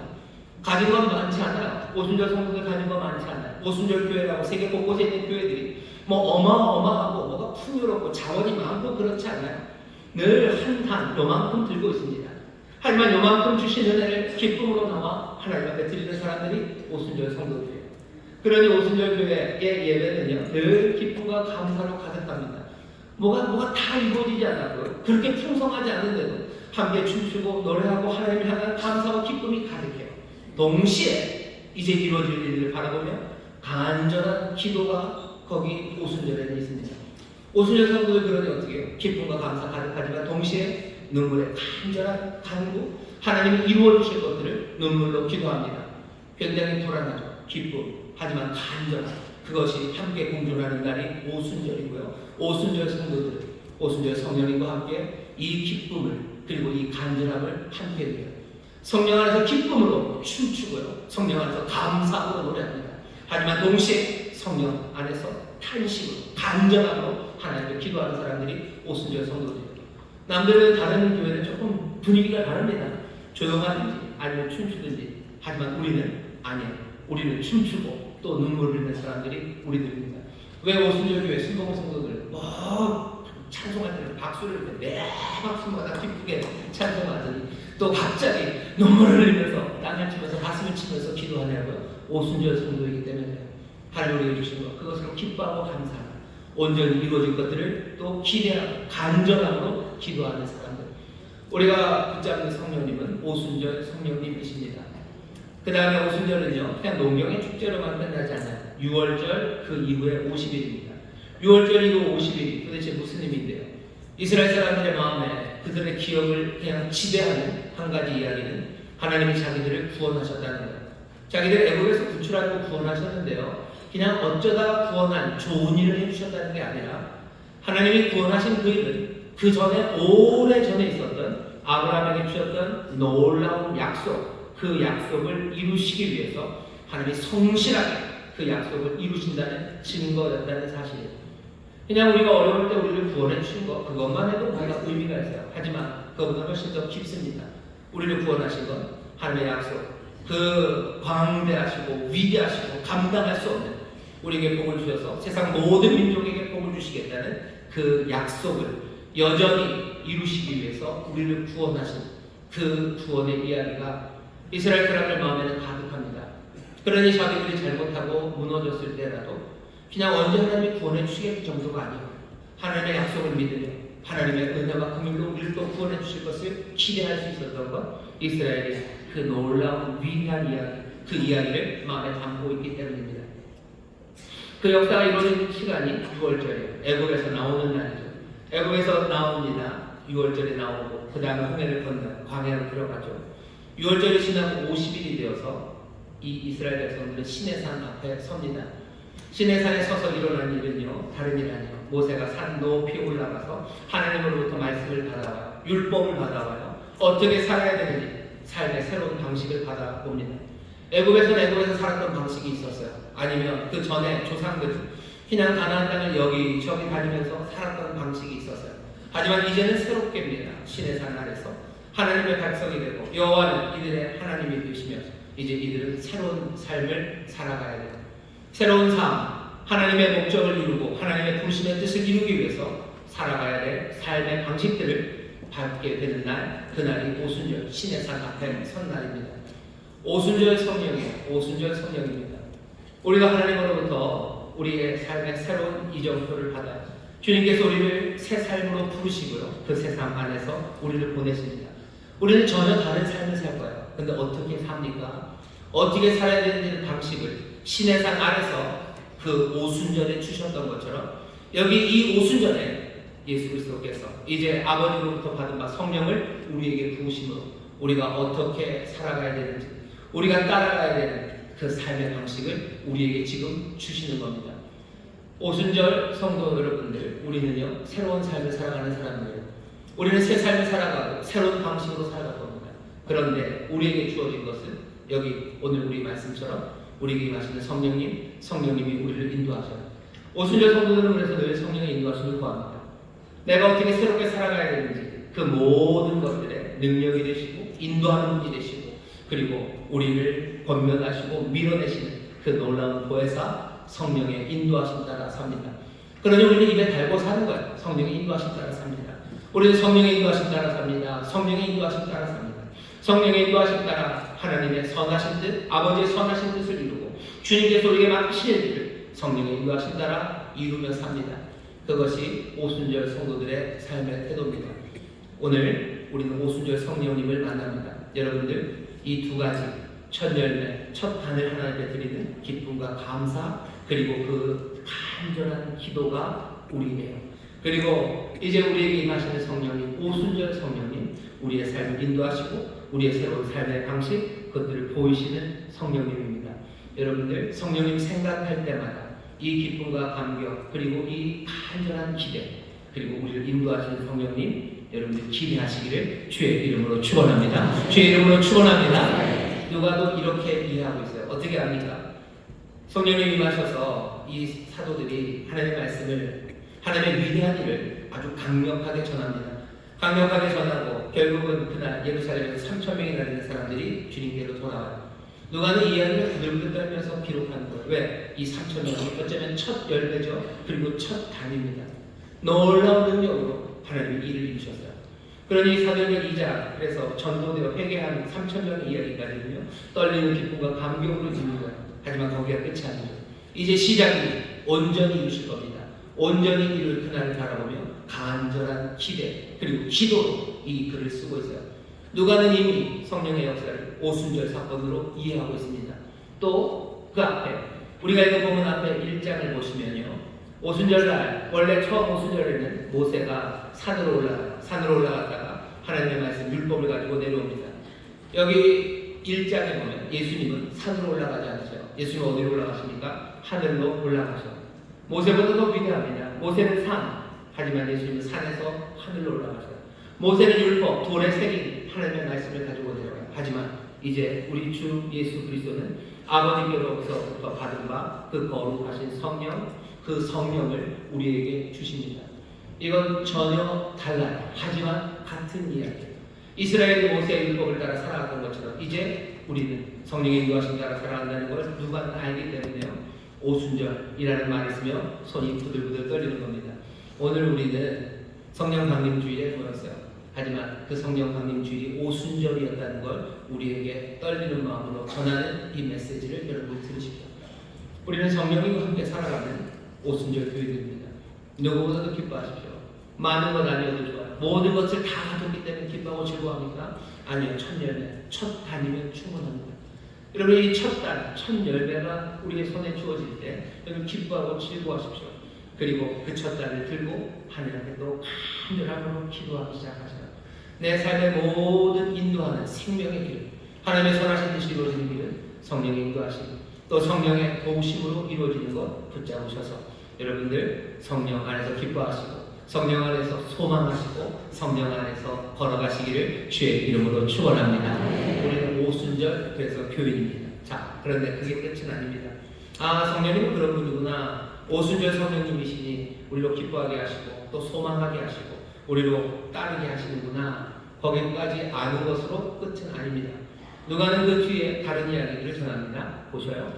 가진 건 많지 않아요. 오순절 성도들 가진 건 많지 않아요. 오순절 교회라고 세계 곳곳에 있는 교회들이 어마어마하고 뭐가 풍요롭고 자원이 많고 그렇지 않아요. 늘 한 단 요만큼 들고 있습니다. 하지만 요만큼 주신 은혜를 기쁨으로 나와 하나님 앞에 드리는 사람들이 오순절 성도들이에요. 그러니 오순절 교회의 예배는요 늘 기쁨과 감사로 가득합니다. 뭐가 다 이루어지지 않았고요. 그렇게 풍성하지 않은데도 함께 춤추고 노래하고 하나님을 향한 감사와 기쁨이 가득해요. 동시에 이제 이루어질 일을 바라보며 간절한 기도가 거기 오순절에는 있습니다. 오순절 성도들 그러니 어떻게 해요? 기쁨과 감사 가득하지만 동시에 눈물에 간절한 간구, 하나님이 이루어 주실 것들을 눈물로 기도합니다. 굉장히 불안하죠. 기쁨, 하지만 간절한 그것이 함께 공존하는 날이 오순절이고요. 오순절 성도들, 오순절 성령님과 함께 이 기쁨을 그리고 이 간절함을 함께 해요. 성령 안에서 기쁨으로 춤추고요. 성령 안에서 감사하고 노래합니다. 하지만 동시에 성령 안에서 탄식으로 간절함으로 하나님께 기도하는 사람들이 오순절 성도들이에요. 남들은 다른 교회는 조금 분위기가 다릅니다. 조용하든지 아니면 춤추든지. 하지만 우리는 아니에요. 우리는 춤추고 또 눈물을 흘리는 사람들이 우리들입니다. 왜 오순절 교회 순봉 성도들 찬송할 때는 박수를 매 박수마다 기쁘게 찬송하더니 또 갑자기 눈물을 흘리면서 땅을 치면서 가슴을 치면서 기도하냐고요. 오순절 성도이기 때문에 하나님 우리에게 주신 것, 그것으로 기뻐하고 감사하고 온전히 이루어질 것들을 또 기대하고 간절함으로 기도하는 사람들. 우리가 붙잡는 성령님은 오순절 성령님이십니다. 그 다음에 오순절은요, 그냥 농경의 축제로만 끝나지 않아요. 6월절 그 이후에 50일입니다. 6월절 이후 50일이 도대체 무슨 의미인데요? 이스라엘 사람들의 마음에 그들의 기억을 그냥 지배하는 한 가지 이야기는 하나님이 자기들을 구원하셨다는 거예요. 자기들 애굽에서 구출하고 구원하셨는데요, 그냥 어쩌다 구원한 좋은 일을 해주셨다는 게 아니라 하나님이 구원하신 그 일은 그 전에 오래전에 있었던 아브라함에게 주셨던 놀라운 약속, 그 약속을 이루시기 위해서 하나님이 성실하게 그 약속을 이루신다는 증거였다는 사실이에요. 그냥 우리가 어려울 때 우리를 구원해 주신 거, 그것만 해도 뭔가 의미가 있어요. 하지만 그것보다 훨씬 더 깊습니다. 우리를 구원하신 건 하나님의 약속, 그 광대하시고 위대하시고 감당할 수 없는 우리에게 복을 주셔서 세상 모든 민족에게 복을 주시겠다는 그 약속을 여전히 이루시기 위해서 우리를 구원하신 그 구원의 이야기가 이스라엘 사람들 마음에는 가득합니다. 그러니 자기들이 잘못하고 무너졌을 때라도 그냥 언제 하나님이 구원해 주시겠을 정도가 아니에요. 하나님의 약속을 믿으며 하나님의 은혜와 긍휼로 우리를 또 구원해 주실 것을 기대할 수 있었던 것, 이스라엘의 그 놀라운 위대한 이야기, 그 이야기를 마음에 담고 있기 때문입니다. 그 역사가 이루어진 시간이 6월절이에요. 애굽에서 나오는 날이죠. 애굽에서 나옵니다. 6월절에 나오고 그 다음에 홍해를 건너 광야로 들어가죠. 6월절이 지나고 50일이 되어서 이 이스라엘 백성들은 시내산 앞에 섭니다. 시내산에 서서 일어난 일은요, 다른 일 아니에요. 모세가 산 높이 올라가서 하나님으로부터 말씀을 받아와요. 율법을 받아와요. 어떻게 살아야 되는지 삶의 새로운 방식을 받아봅니다. 애굽에서 살았던 방식이 있었어요. 아니면 그 전에 조상들 피난 가나안 땅을 여기저기 다니면서 살았던 방식이 있었어요. 하지만 이제는 새롭게입니다. 시내산 아래서 하나님의 백성이 되고 여호와는 이들의 하나님이 되시며 이제 이들은 새로운 삶을 살아가야 돼요. 새로운 삶, 하나님의 목적을 이루고 하나님의 부르심의 뜻을 이루기 위해서 살아가야 될 삶의 방식들을 받게 되는 날, 그날이 오순절 시내산 앞에 선 날입니다. 오순절 성령이에요. 오순절 성령입니다. 우리가 하나님으로부터 우리의 삶의 새로운 이정표를 받아요. 주님께서 우리를 새 삶으로 부르시고요, 그 새 삶 안에서 우리를 보내십니다. 우리는 전혀 다른 삶을 살 거예요. 근데 어떻게 삽니까? 어떻게 살아야 되는 방식을 시내산 아래서 그 오순절에 주셨던 것처럼 여기 이 오순절에 예수 그리스도께서 이제 아버지로부터 받은 바 성령을 우리에게 부으심으로 우리가 어떻게 살아가야 되는지, 우리가 따라가야 되는 그 삶의 방식을 우리에게 지금 주시는 겁니다. 오순절 성도 여러분들, 우리는요 새로운 삶을 살아가는 사람들이에요. 우리는 새 삶을 살아가고 새로운 방식으로 살아갈 겁니다. 그런데 우리에게 주어진 것은 여기 오늘 우리 말씀처럼 우리에게 임하시는 성령님이 우리를 인도하셔요. 오순절 성도들은 그래서 늘 성령의 인도하심을 구합니다. 내가 어떻게 새롭게 살아가야 되는지 그 모든 것들의 능력이 되시고 인도하는 분이 되시고 그리고 우리를 권면하시고 밀어내시는 그 놀라운 보혜사 성령의 인도하심 따라 삽니다. 그러니 우리는 입에 달고 사는 거예요. 성령의 인도하심 따라 삽니다. 우리는 성령의 인도하심 따라 삽니다. 성령의 인도하심 따라 삽니다. 성령의 인도하심 따라 하나님의 선하신 뜻, 아버지의 선하신 뜻을 이루고 주님께서 우리에게 맡기신 일을 성령의 인도하심 따라 이루며 삽니다. 그것이 오순절 성도들의 삶의 태도입니다. 오늘 우리는 오순절 성령님을 만납니다. 여러분들 이 두 가지 첫 열매, 첫 단을 하나님께 드리는 기쁨과 감사, 그리고 그 간절한 기도가 우리네요. 그리고 이제 우리에게 임하시는 성령님, 오순절 성령님, 우리의 삶을 인도하시고 우리의 새로운 삶의 방식, 그것들을 보이시는 성령님입니다. 여러분들 성령님 생각할 때마다 이 기쁨과 감격, 그리고 이 간절한 기대, 그리고 우리를 인도하시는 성령님, 여러분들 기대하시기를 주의 이름으로 축원합니다. 주의 이름으로 축원합니다. 누가도 이렇게 이해하고 있어요. 어떻게 합니까? 성령님이 임하셔서 이 사도들이 하나님의 말씀을, 하나님의 위대한 일을 아주 강력하게 전합니다. 강력하게 전하고 결국은 그날 예루살렘에서 3,000명이나 되는 사람들이 주님께로 돌아와요. 누가는 이 이야기를 부들부들 떨면서 기록하는 거예요. 왜? 이 3,000명이 어쩌면 첫 열매죠. 그리고 첫 단입니다. 놀라운 능력으로 하나님이 일을 이루셨어요. 그러니 사도행전 2장, 그래서 전도되어 회개한 3,000명의 이야기까지는요 떨리는 기쁨과 감격으로 듣는 거예요. 하지만 거기가 끝이 아니죠. 이제 시작이 온전히 이루실 겁니다. 온전히 이룰 그날을 바라보며 간절한 기대 그리고 기도로 이 글을 쓰고 있어요. 누가는 이미 성령의 역사를 오순절 사건으로 이해하고 있습니다. 또 그 앞에 우리가 읽어보면 앞에 1장을 보시면요, 오순절날 원래 처음 오순절에는 모세가 산으로 올라가요. 산으로 올라갔다가 하나님의 말씀 율법을 가지고 내려옵니다. 여기 1장에 보면 예수님은 산으로 올라가지 않으세요. 예수님은 어디로 올라가십니까? 하늘로 올라가셔. 모세보다 더 위대합니다. 모세는 산, 하지만 예수님은 산에서 하늘로 올라가셔요. 모세는 율법, 돌에 새긴 하나님의 말씀을 가지고 내려가요. 하지만 이제 우리 주 예수 그리스도는 아버지께로부터 받은 바 그 거룩하신 성령, 그 성령을 우리에게 주십니다. 이건 전혀 달라요. 하지만 같은 이야기예요. 이스라엘이 모세의 율법을 따라 살아갔던 것처럼 이제 우리는 성령의 인도하심 따라 살아간다는 걸 누가 알기 때문에요. 오순절이라는 말을 쓰며 손이 부들부들 떨리는 겁니다. 오늘 우리는 성령 강림주일에 모였어요. 하지만 그 성령 강림주일이 오순절이었다는 걸 우리에게 떨리는 마음으로 전하는 이 메시지를 여러분 들으십시오. 우리는 성령님과 함께 살아가는 오순절 교회입니다. 누구보다도 기뻐하십시오. 많은 것 아니어도 좋아요. 모든 것을 다 가졌기 때문에 기뻐하고 즐거워합니까? 아니요. 첫 열매, 첫 단이면 충분합니다. 여러분 이 첫 단, 첫 열매가 우리의 손에 주어질 때 여러분 기뻐하고 즐거워하십시오. 그리고 그 첫 단을 들고 하늘 앞에 또 간절함으로 기도하기 시작하세요. 내 삶의 모든 인도하는 생명의 길, 하나님의 선하신 뜻이 이루어지는 길은 성령의 인도하심, 또 성령의 도우심으로 이루어지는 것 붙잡으셔서 여러분들 성령 안에서 기뻐하시고 성령 안에서 소망하시고 성령 안에서 걸어가시기를 주의 이름으로 축원합니다. 우리는 오순절 그래서 교인입니다. 자, 그런데 그게 끝은 아닙니다. 아, 성령님은 그런 분이구나. 오순절 성령님이시니 우리로 기뻐하게 하시고 또 소망하게 하시고 우리로 따르게 하시는구나. 거기까지 아는 것으로 끝은 아닙니다. 누가는 그 뒤에 다른 이야기들을 전합니다. 보셔요.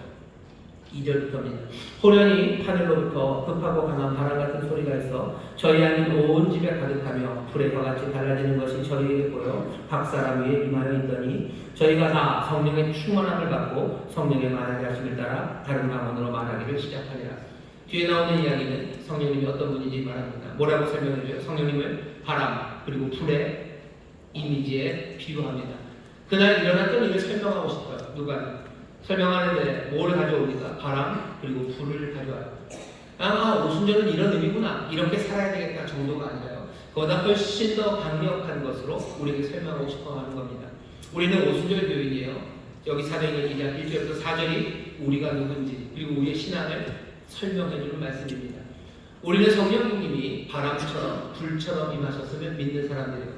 2절부터입니다. 호련히 하늘로부터 급하고 강한 바람 같은 소리가 있어 저희 안은 온 집에 가득하며 불의 같이 달라지는 것이 저희에게 보여 각 사람 위에 임하여 있더니 저희가 다 성령의 충만함을 받고 성령의 말하게 하심을 따라 다른 방언으로 말하기를 시작하리라. 뒤에 나오는 이야기는 성령님이 어떤 분인지 말합니다. 뭐라고 설명해줘요? 성령님을 바람 그리고 불의 이미지에 비유합니다. 그날 일어났던 일을 설명하고 싶어요. 누가 설명하는데 뭘 가져옵니까? 바람 그리고 불을 가져와요. 오순절은 이런 의미구나. 이렇게 살아야 되겠다 정도가 아니라요. 그보다 훨씬 더 강력한 것으로 우리에게 설명하고 싶어 하는 겁니다. 우리는 오순절 교인이에요. 여기 사도행전 2장 1절부터 4절이 우리가 누군지 그리고 우리의 신앙을 설명해주는 말씀입니다. 우리는 성령님이 바람처럼 불처럼 임하셨으면 믿는 사람들이에요.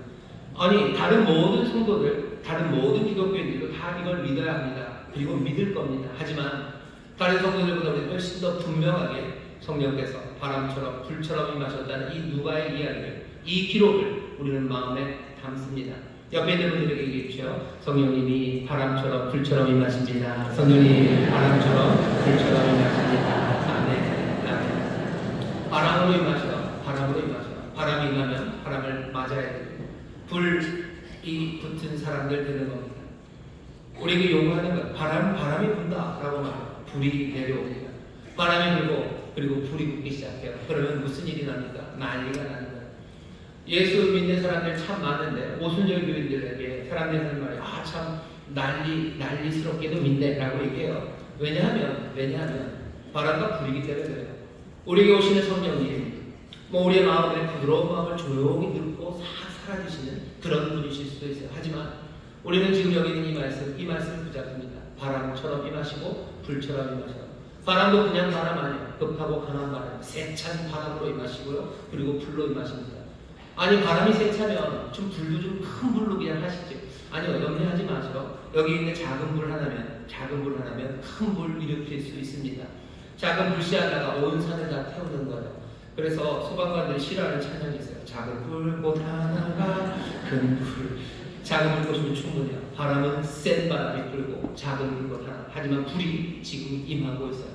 아니 다른 모든 성도들, 다른 모든 기독교인들도 다 이걸 믿어야 합니다. 그리고 믿을 겁니다. 하지만 다른 성도들보다 우리는 훨씬 더 분명하게 성령께서 바람처럼 불처럼 임하셨다는 이 누가의 이야기를, 이 기록을 우리는 마음에 담습니다. 옆에 있는 분들에게 얘기해주세요. 성령님이 바람처럼 불처럼 임하십니다. 성령님이 바람처럼 불처럼 임하십니다. 아멘. 아멘. 바람으로 임하셔. 바람으로 임하셔. 바람이 임하면 바람을 맞아야 돼요. 불이 붙은 사람들 되는 겁니다. 우리에게 요구하는 것, 바람이 분다라고 말해요. 불이 내려옵니다. 바람이 불고 그리고 불이 붙기 시작해요. 그러면 무슨 일이 납니까? 난리가 나는 거예요. 예수 믿는 사람들 참 많은데 오순절 교인들에게 사람들이 하는 말이 참 난리스럽게도 믿네라고 얘기해요. 왜냐하면 바람과 불이기 때문에 그래요. 우리에게 오시는 성령님, 우리의 마음에 부드러운 마음을 조용히 듣고 싹 사라지시는 그런 분이실 수도 있어요. 하지만 우리는 지금 여기 있는 이 말씀을 붙잡습니다. 바람처럼 임하시고 불처럼 임하셔요. 바람도 그냥 바람 아니에요. 급하고 강한 바람, 세찬 바람으로 임하시고요. 그리고 불로 임하십니다. 아니 바람이 세차면 좀 불도 좀 큰 불로 그냥 하시죠. 아니요, 염려하지 마세요. 여기 있는 작은 불 하나면 큰 불 일으킬 수 있습니다. 작은 불씨하다가 온 산을 다 태우는 거예요. 그래서 소방관들이 싫어하는 찬양이 있어요. 작은 불꽃 하나가 큰 불. 작은 불꽃이면 충분해요. 바람은 센 바람이 불고 작은 불꽃 하나. 하지만 불이 지금 임하고 있어요.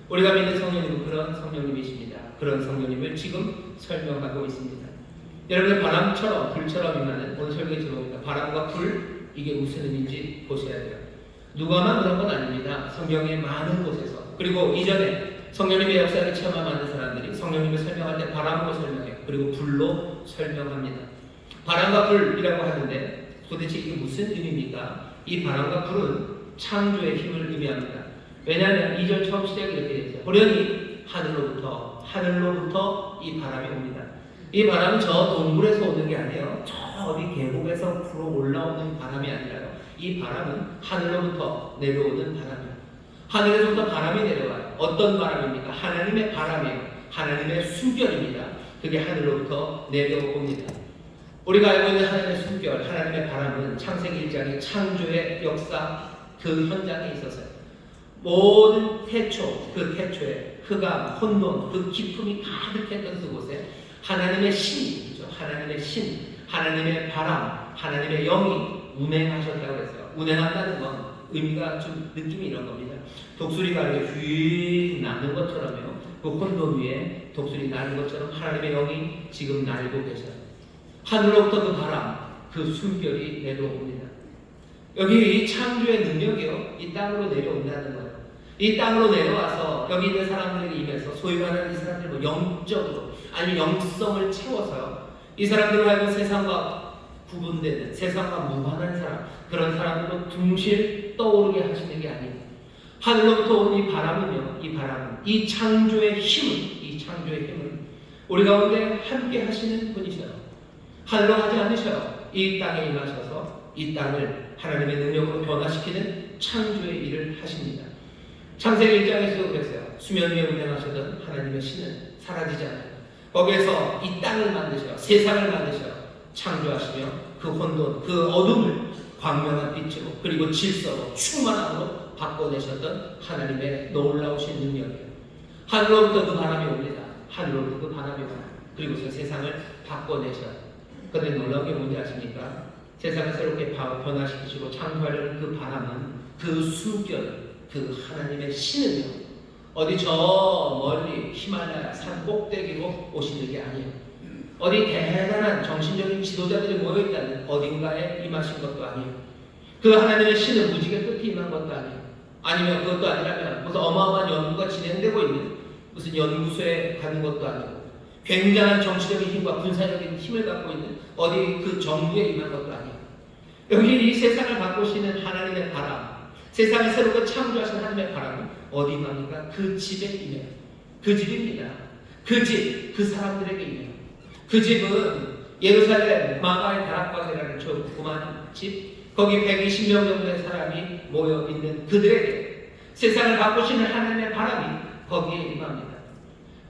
우리가 믿는 성령님은 그런 성령님이십니다. 그런 성령님을 지금 설명하고 있습니다. 여러분 바람처럼 불처럼 임하는 오늘 설교의 제목입니다. 바람과 불, 이게 무슨 의미인지 보셔야 돼요. 누가만 그런 건 아닙니다. 성경의 많은 곳에서 그리고 이전에 성령님의 역사를 체험하지 않는 사람들이 성령님을 설명할 때 바람으로 설명해요. 그리고 불로 설명합니다. 바람과 불이라고 하는데 도대체 이게 무슨 의미입니까? 이 바람과 불은 창조의 힘을 의미합니다. 왜냐하면 2절 처음 시작이 이렇게 되어 있어요. 호련히 하늘로부터 이 바람이 옵니다. 이 바람은 저 동굴에서 오는 게 아니에요. 저 어디 계곡에서 불어 올라오는 바람이 아니라요. 이 바람은 하늘로부터 내려오는 바람이에요. 하늘에서부터 바람이 내려와요. 어떤 바람입니까? 하나님의 바람이에요. 하나님의 숨결입니다. 그게 하늘로부터 내려옵니다. 우리가 알고 있는 하나님의 숨결, 하나님의 바람은 창세기 1장의 창조의 역사 그 현장에 있었어요. 모든 태초, 그 태초에 흑암, 혼돈, 그 기품이 가득했던 그곳에 하나님의 신이죠. 하나님의 신, 하나님의 바람, 하나님의 영이 운행하셨다고 했어요. 운행한다는 건 의미가 좀 느낌이 이런 겁니다. 독수리가 이렇게 휙 나는 것처럼요. 그 혼돈 위에 독수리 나는 것처럼 하나님의 영이 지금 날고 계셔요. 하늘로부터 그 바람, 그 숨결이 내려옵니다. 여기 이 창조의 능력이요, 이 땅으로 내려온다는 거예요. 이 땅으로 내려와서 여기 있는 사람들에게 임해서 소위 말하는 이 사람들 뭐 영적으로 아니면 영성을 채워서요, 이 사람들을 하여금 세상과 구분되는, 세상과 무관한 사람, 그런 사람들로 둥실 떠오르게 하시는 게 아니에요. 하늘로부터 온 이 바람은요, 이 바람은 이 창조의 힘은 우리 가운데 함께 하시는 분이셔요. 하늘로 가지 않으셔요. 이 땅에 임하셔서 이 땅을 하나님의 능력으로 변화시키는 창조의 일을 하십니다. 창세기 1장에서도 그랬어요. 수면 위에 운행하셨던 하나님의 신은 사라지지 않아요. 거기에서 이 땅을 만드셔요. 세상을 만드셔요. 창조하시며 그 혼돈, 그 어둠을 광명한 빛으로, 그리고 질서로, 충만함으로 바꿔내셨던 하나님의 놀라우신 능력이에요. 하늘로부터 그 바람이 옵니다. 하늘로부터 그 바람이 와요. 그리고서 세상을 바꿔내셔요. 그런데 놀라운 게 뭔지 아십니까? 세상을 새롭게 변화시키시고 창조하려는 그 바람은, 그 숨결, 그 하나님의 신은요, 어디 저 멀리 히말라야 산 꼭대기로 오시는 게 아니에요. 어디 대단한 정신적인 지도자들이 모여있다는 어딘가에 임하신 것도 아니에요. 그 하나님의 신은 무지개 끝에 임한 것도 아니에요. 아니면 그것도 아니라면 무슨 어마어마한 연구가 진행되고 있는 무슨 연구소에 가는 것도 아니고, 굉장한 정치적인 힘과 군사적인 힘을 갖고 있는 어디 그 정부에 임한 것도 아니에요. 여기 이 세상을 바꾸시는 하나님의 바람, 세상을 새롭게 창조하신 하나님의 바람은 어디 임합니까? 그 집에 임해요. 그 집입니다. 그 집, 그 사람들에게 임해요. 그 집은 예루살렘 마가의 다락방이라는 조그만 집, 거기 120명 정도의 사람이 모여 있는 그들에게 세상을 바꾸시는 하나님의 바람이 거기에 임합니다.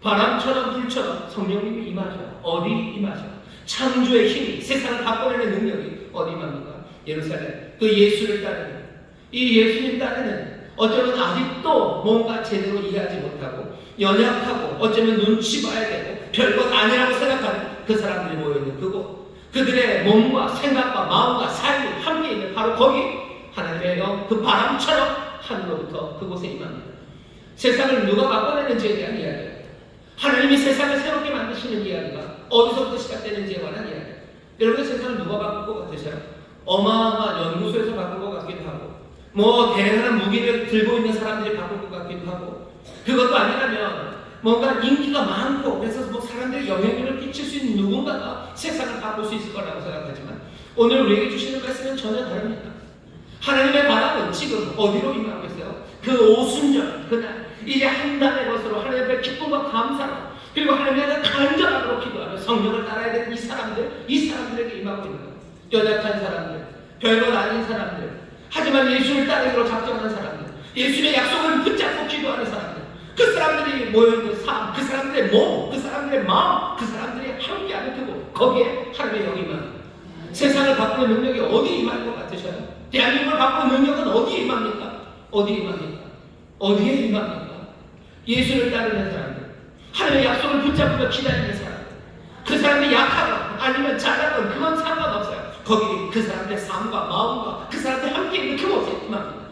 바람처럼 불처럼 성령님이 임하셔요. 어디 임하셔요? 창조의 힘이, 세상을 바꿔내는 능력이 어디 임합니까? 예루살렘. 그 예수를 따르는, 이 예수님 따르는, 어쩌면 아직도 뭔가 제대로 이해하지 못하고 연약하고 어쩌면 눈치 봐야 되고 별것 아니라고 생각하는 그 사람들이 모여있는 그곳, 그들의 몸과 생각과 마음과 삶이 함께 있는 바로 거기 하나님의 영, 그 바람처럼 하늘로부터 그곳에 임합니다. 세상을 누가 바꿔내는지에 대한 이야기예요. 하나님이 세상을 새롭게 만드시는 이야기가 어디서부터 시작되는지에 관한 이야기예요. 여러분, 세상을 누가 바꿀 것 같으세요? 어마어마한 연구소에서 바꿀 것 같기도 하고, 뭐 대단한 무기를 들고 있는 사람들이 바꿀 것 같기도 하고, 그것도 아니라면 뭔가 인기가 많고 그래서 뭐 사람들이 영향력을 끼칠 수 있는 누군가가 세상을 바꿀 수 있을 거라고 생각하지만, 오늘 우리에게 주시는 말씀은 전혀 다릅니다. 하나님의 바람은 지금 어디로 임하고 있어요? 그 오순절 그날 이제 한 달의 것으로 하나님의 기쁨과 감사로, 그리고 하나님의 간절함으로 기도하며 성령을 따라야 되는 이 사람들에게 임하고 있는 거예요. 연약한 사람들, 별것 아닌 사람들, 하지만 예수를 따르기로 작정한 사람들, 예수의 약속을 붙잡고 기도하는 사람들, 그 사람들이 모여있는 삶, 그 사람들의 몸, 그 사람들의 마음, 그 사람들이 함께하는 그곳, 거기에 하나님의 영이 임합니다. 세상을 바꾸는 능력이 어디에 임할 것 같으셔요? 대한민국을 바꾸는 능력은 어디에 임합니까? 어디에 임합니까? 어디에 임합니까? 예수를 따르는 사람들, 하나님의 약속을 붙잡고 기다리는 사람들, 그 사람들이 약하건 아니면 잘하건 그건 상관없어요. 거기 그 사람들의 삶과 마음과 그 사람들 함께 있는 그곳에 임합니다.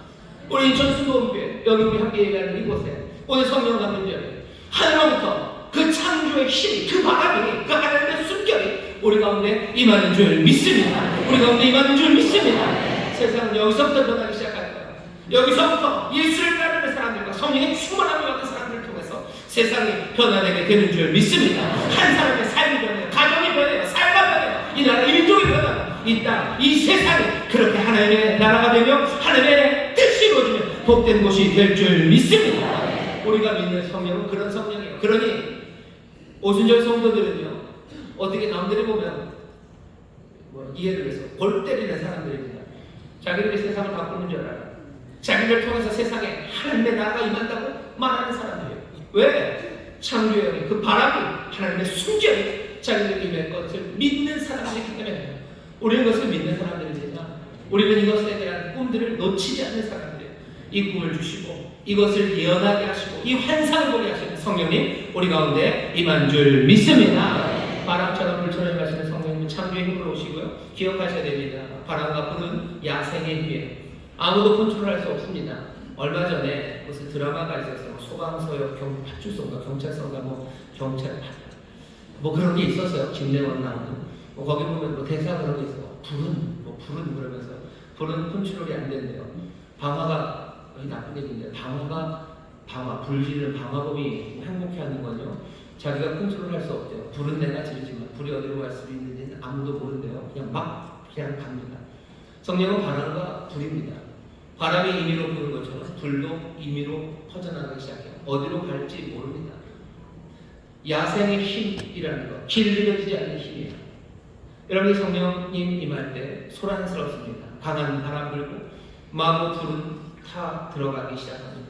우리 인천 순복음교회, 여기 우리 함께 얘기하는 이곳에 오늘 성령 감동절에 하늘로부터 그 창조의 힘, 그 바람이, 그 하나님의 숨결이 우리 가운데 임하는 줄 믿습니다. 우리 가운데 임하는 줄 믿습니다. 세상은 여기서부터 변하기 시작할 거예요. 여기서부터 예수를 따르는 사람들과 성령의 충만함을 받은 사람들을 통해서 세상이 변화되게 되는 줄 믿습니다. 한 사람의 삶이 변해요. 가정이 변해요. 삶이 변해요. 이 나라, 이 민족이 변화요. 이 땅, 이 세상이 그렇게 하나님의 나라가 되며 하나님의 뜻이 이루어지면 복된 곳이 될 줄 믿습니다. 우리가 믿는 성령은 그런 성령이에요. 그러니 오순절 성도들은요, 어떻게 남들이 보면 이해를 해서 골 때리는 사람들입니다. 자기들이 세상을 바꾸는 줄 알아요. 자기를 통해서 세상에 하나님의 나라가 임한다고 말하는 사람들이에요. 왜? 창조의 그 바람이 하나님의 순결이 자기들에게 임할 것을 믿는 사람들이기 때문에 우리는 그것을 믿는 사람들이지만 우리는 이것에 대한 꿈들을 놓치지 않는 사람들이에요. 이 꿈을 주시고 이것을 예언하게 하시고 이 환상을 보게 하시는 성령님 우리 가운데 임한 줄 믿습니다. 바람처럼 불처럼 가시는 성령님 창조의 힘으로 오시고요. 기억하셔야 됩니다. 바람과 불은 야생의 힘이에요. 아무도 컨트롤할 수 없습니다. 얼마 전에 무슨 드라마가 있었어요. 소방서역 파출소인가 경찰서인가 경찰 그런 게 있었어요. 김래원 나오는. 거기 보면 대사 그런 게 있어요. 불은 그러면서 불은 컨트롤이 안 된대요. 방화가 나쁜 얘기인데 불지르는 방화범이 행복해하는 건요. 자기가 컨트롤할 수 없대요. 불은 내가 지르지만 불이 어디로 갈 수 있는지는 아무도 모른대요. 그냥 갑니다. 성령은 바람과 불입니다. 바람이 임의로 부는 것처럼 불도 임의로 퍼져나가기 시작해요. 어디로 갈지 모릅니다. 야생의 힘이라는 것, 길들여지지 않는 힘이에요. 여러분이 성령님 임할 때 소란스럽습니다. 강한 바람 불고 마구 불은 타 들어가기 시작합니다.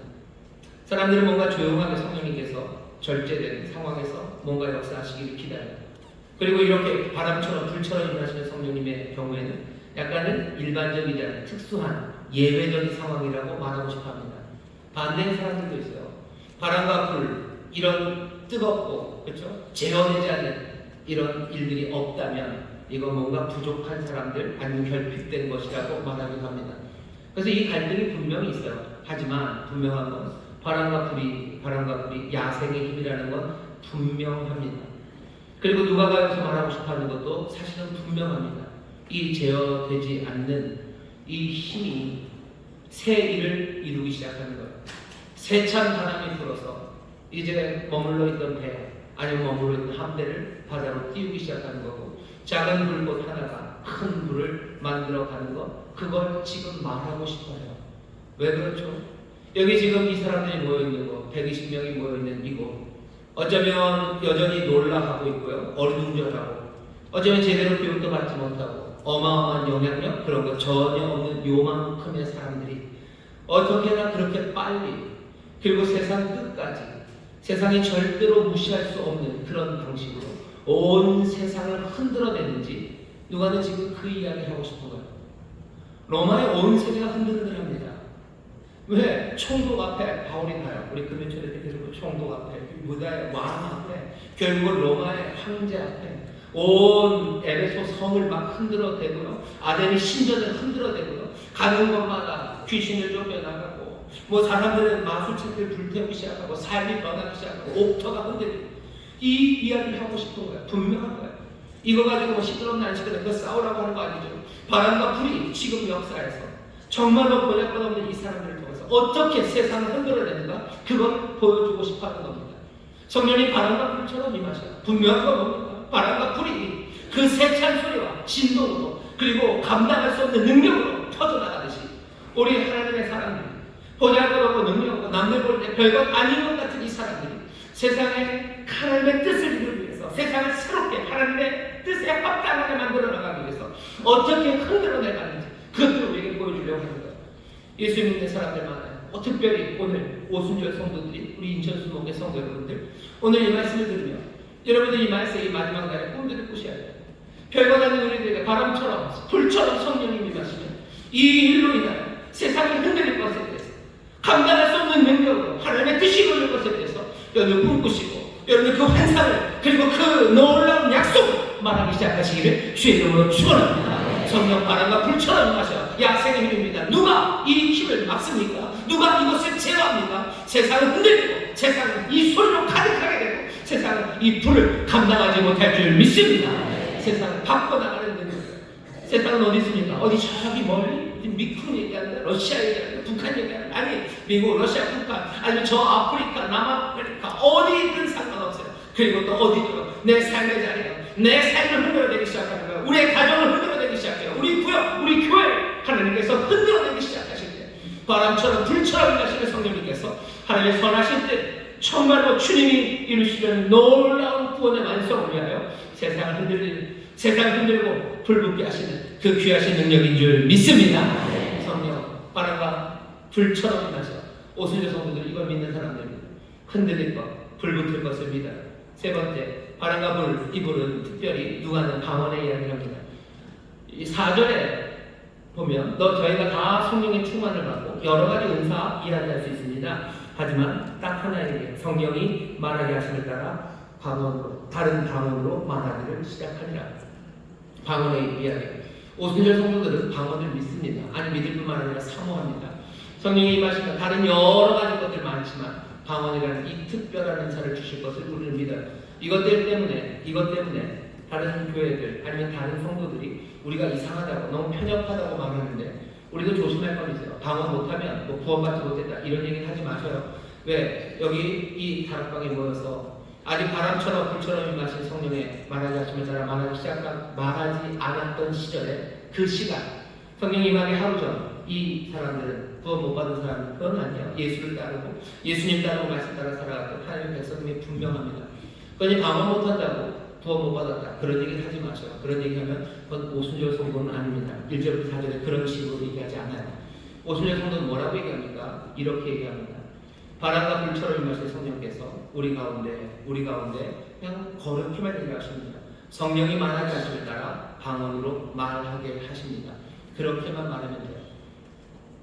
사람들은 뭔가 조용하게 성령님께서 절제된 상황에서 뭔가 역사하시기를 기다려요. 그리고 이렇게 바람처럼 불처럼 임하시는 성령님의 경우에는 약간은 일반적이지 않은 특수한 예외적인 상황이라고 말하고 싶어합니다. 반대의 사람들도 있어요. 바람과 불 이런 뜨겁고 그렇죠? 제어되지 않는 이런 일들이 없다면 이건 뭔가 부족한 사람들 아니면 결핍된 것이라고 말하기도 합니다. 그래서 이 갈등이 분명히 있어요. 하지만 분명한 건 바람과 불이 야생의 힘이라는 건 분명합니다. 그리고 누가가 여기서 말하고 싶어하는 것도 사실은 분명합니다. 이 제어되지 않는 이 힘이 새 일을 이루기 시작하는 거예요. 세찬 바람이 불어서 이제 머물러 있던 배 아니면 머물러 있던 함대를 바다로 띄우기 시작하는 거고 작은 불꽃 하나가 큰 불을 만들어가는 것 그걸 지금 말하고 싶어요. 왜 그렇죠? 여기 지금 이 사람들이 모여있는 곳 120명이 모여있는 이곳 어쩌면 여전히 놀라하고 있고요. 어리둥절하고 어쩌면 제대로 교육도 받지 못하고 어마어마한 영향력 그런 거 전혀 없는 요만큼의 사람들이 어떻게나 그렇게 빨리 그리고 세상 끝까지 세상이 절대로 무시할 수 없는 그런 방식으로 온 세상을 흔들어내는지 누가는 지금 그 이야기를 하고 싶은 거예요. 로마의 온 세계가 흔들흔들합니다. 왜? 총독 앞에 바울이 가요. 우리 금요일에 계속 총독 앞에 무다의 왕 앞에 결국은 로마의 황제 앞에 온 에베소 성을 막 흔들어대고요. 아덴의 신전을 흔들어대고요. 가는 곳마다 귀신을 쫓겨나가고 사람들은 마술책들 불태우기 시작하고 삶이 변하기 시작하고 옥터가 흔들리고 이 이야기를 하고 싶은 거예요. 분명한 거예요. 이거 가지고 시끄럽나 안 시끄럽나 그거 싸우라고 하는 거 아니죠. 바람과 불이 지금 역사에서 정말로 보잘것없는 이 사람들을 통해서 어떻게 세상을 흔들어내는가 그걸 보여주고 싶어하는 겁니다. 성령님 바람과 불처럼 임하셔요. 분명한 거 뭡니까? 바람과 불이 그 세찬 소리와 진동으로 그리고 감당할 수 없는 능력으로 터져나가듯이 우리 하나님의 사람들이 보잘것없고 능력하고 남들 볼 때 별것 아닌 것 같은 이 사람들이 세상에 하나님의 뜻을 이루기 위해서 세상을 새롭게 하나님의 뜻에 합당하게 만들어 나가기 위해서 어떻게 흔들어내가는지 그것들을 우리에게 보여주려고 하는 거예요. 예수 믿는 사람들 많아요. 특별히 오늘 오순절 성도들이 우리 인천수목의 성도 여러분들 오늘 이 말씀을 들으면 여러분들 이 말씀 이 마지막 날에 꿈들을 꾸셔야 돼요. 별것 아닌 우리들에게 바람처럼 불처럼 성령님이 임하시면 이 일로 인하여 세상이 흔들릴 것에 대해서 감당할 수 없는 능력으로 하나님의 뜻이 이루어질 것에 대해서 여러분 꿈꾸시고 여러분 그 환상을 그리고 그 놀라운 약속을 말하기 시작하시기를 주의 이름으로 축원합니다. 성령 바람과 불처럼 임하셔 야생의 힘입니다. 누가 이 힘을 막습니까? 누가 이것을 제어합니까? 세상은 흔들리고 세상은 이 소리로 가득하게 되고 세상은 이 불을 감당하지 못할 줄 믿습니다. 세상을 바꿔나가는 능력 세상은 어디 있습니까? 어디 저기 멀리 미국 얘기하는 거야, 러시아 얘기하는 거야, 북한 얘기하는 거야. 아니 미국, 러시아, 북한, 아니면 저 아프리카, 남아프리카 어디든 상관없어요. 그리고 또 어디든 내 삶의 자리가 내 삶을 흔들어내기 시작하는 거야. 우리의 가정을 흔들어내기 시작해요. 우리 구역, 우리 교회 하나님께서 흔들어내기 시작하실 때 바람처럼 불처럼 임하시는 성령님께서 하나님의 선하신 때 정말로 주님이 이루시려는 놀라운 구원의 완성을 위하여 세상을 흔들고 불붙게 하시는 그 귀하신 능력인 줄 믿습니다. 성령 바람과 불처럼 임하셔 오순절 성도들 이걸 믿는 사람들 흔들릴 것, 불붙을 것을 믿어요. 세 번째, 바람과 불, 이 불은 특별히 누가는 방언의 이야기를 합니다. 이 4절에 보면 저희가 다 성령의 충만을 받고 여러 가지 은사 이야기할 수 있습니다. 하지만 딱 하나에게 성령이 말하게 하심을 따라 방언으로, 다른 방언으로 말하기를 시작하니라. 방언의 이야기. 오순절 성도들은 방언을 믿습니다. 아니 믿을 뿐만 아니라 사모합니다. 성령이 임하시면 다른 여러 가지 것들 많지만 방언이라는 이 특별한 은사를 주실 것을 우리는 믿어요. 이것 때문에 다른 교회들 아니면 다른 성도들이 우리가 이상하다고 너무 편협하다고 말하는데 우리도 조심할 건 있어요. 방언 못하면 뭐 구원받지 못했다 이런 얘기는 하지 마셔요. 왜? 여기 이 다락방에 모여서 아직 바람처럼 불처럼 임하신 성령의 말하지 하시면 따라 말하지 않았던 시절에 그 시간 성령 임하기 하루 전 이 사람들은 구원 못 받은 사람은 그건 아니에요. 예수를 따르고 예수님 따르고 말씀 따라 살아갔던 하나님의 백성님이 분명합니다. 그러니 방언 못한다고 구원 못 받았다 그런 얘기를 하지 마셔요. 그런 얘기하면 그건 오순절 성도는 아닙니다. 1절부터 4절에 그런 식으로 얘기하지 않아요. 오순절 성도는 뭐라고 얘기합니까? 이렇게 얘기합니다. 바람과 불처럼 임하신 성령께서 우리 가운데 그냥 거룩히만 일하십니다. 성령이 말하게 하심을 따라 방언으로 말하게 하십니다. 그렇게만 말하면 돼요.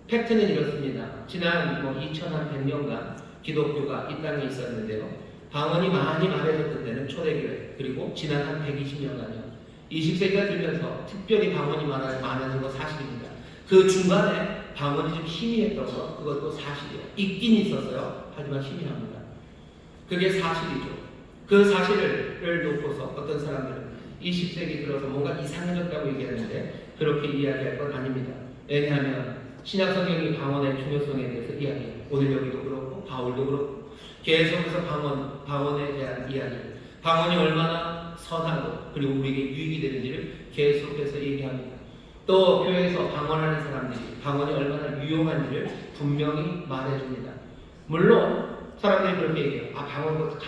팩트는 이렇습니다. 지난 2100년간 기독교가 이 땅에 있었는데요. 방언이 많이 말해졌던 때는 초대교회 그리고 지난 한 120년간요. 20세기가 들면서 특별히 방언이 많아진 거 사실입니다. 그 중간에 방언이 좀 희미했던 거 그것도 사실이에요. 있긴 있었어요. 하지만 희미합니다. 그게 사실이죠. 그 사실을 놓고서 어떤 사람들은 20세기 들어서 뭔가 이상해졌다고 얘기하는데 그렇게 이야기할 건 아닙니다. 왜냐하면 신약성경이 방언의 중요성에 대해서 이야기해요. 오늘 여기도 그렇고 바울도 그렇고 계속해서 방언에 대한 이야기 방언이 얼마나 선하고 그리고 우리에게 유익이 되는지를 계속해서 얘기합니다. 또 교회에서 방언하는 사람들이 방언이 얼마나 유용한지를 분명히 말해줍니다. 물론 사람들이 그렇게 얘기해요. 방언 것도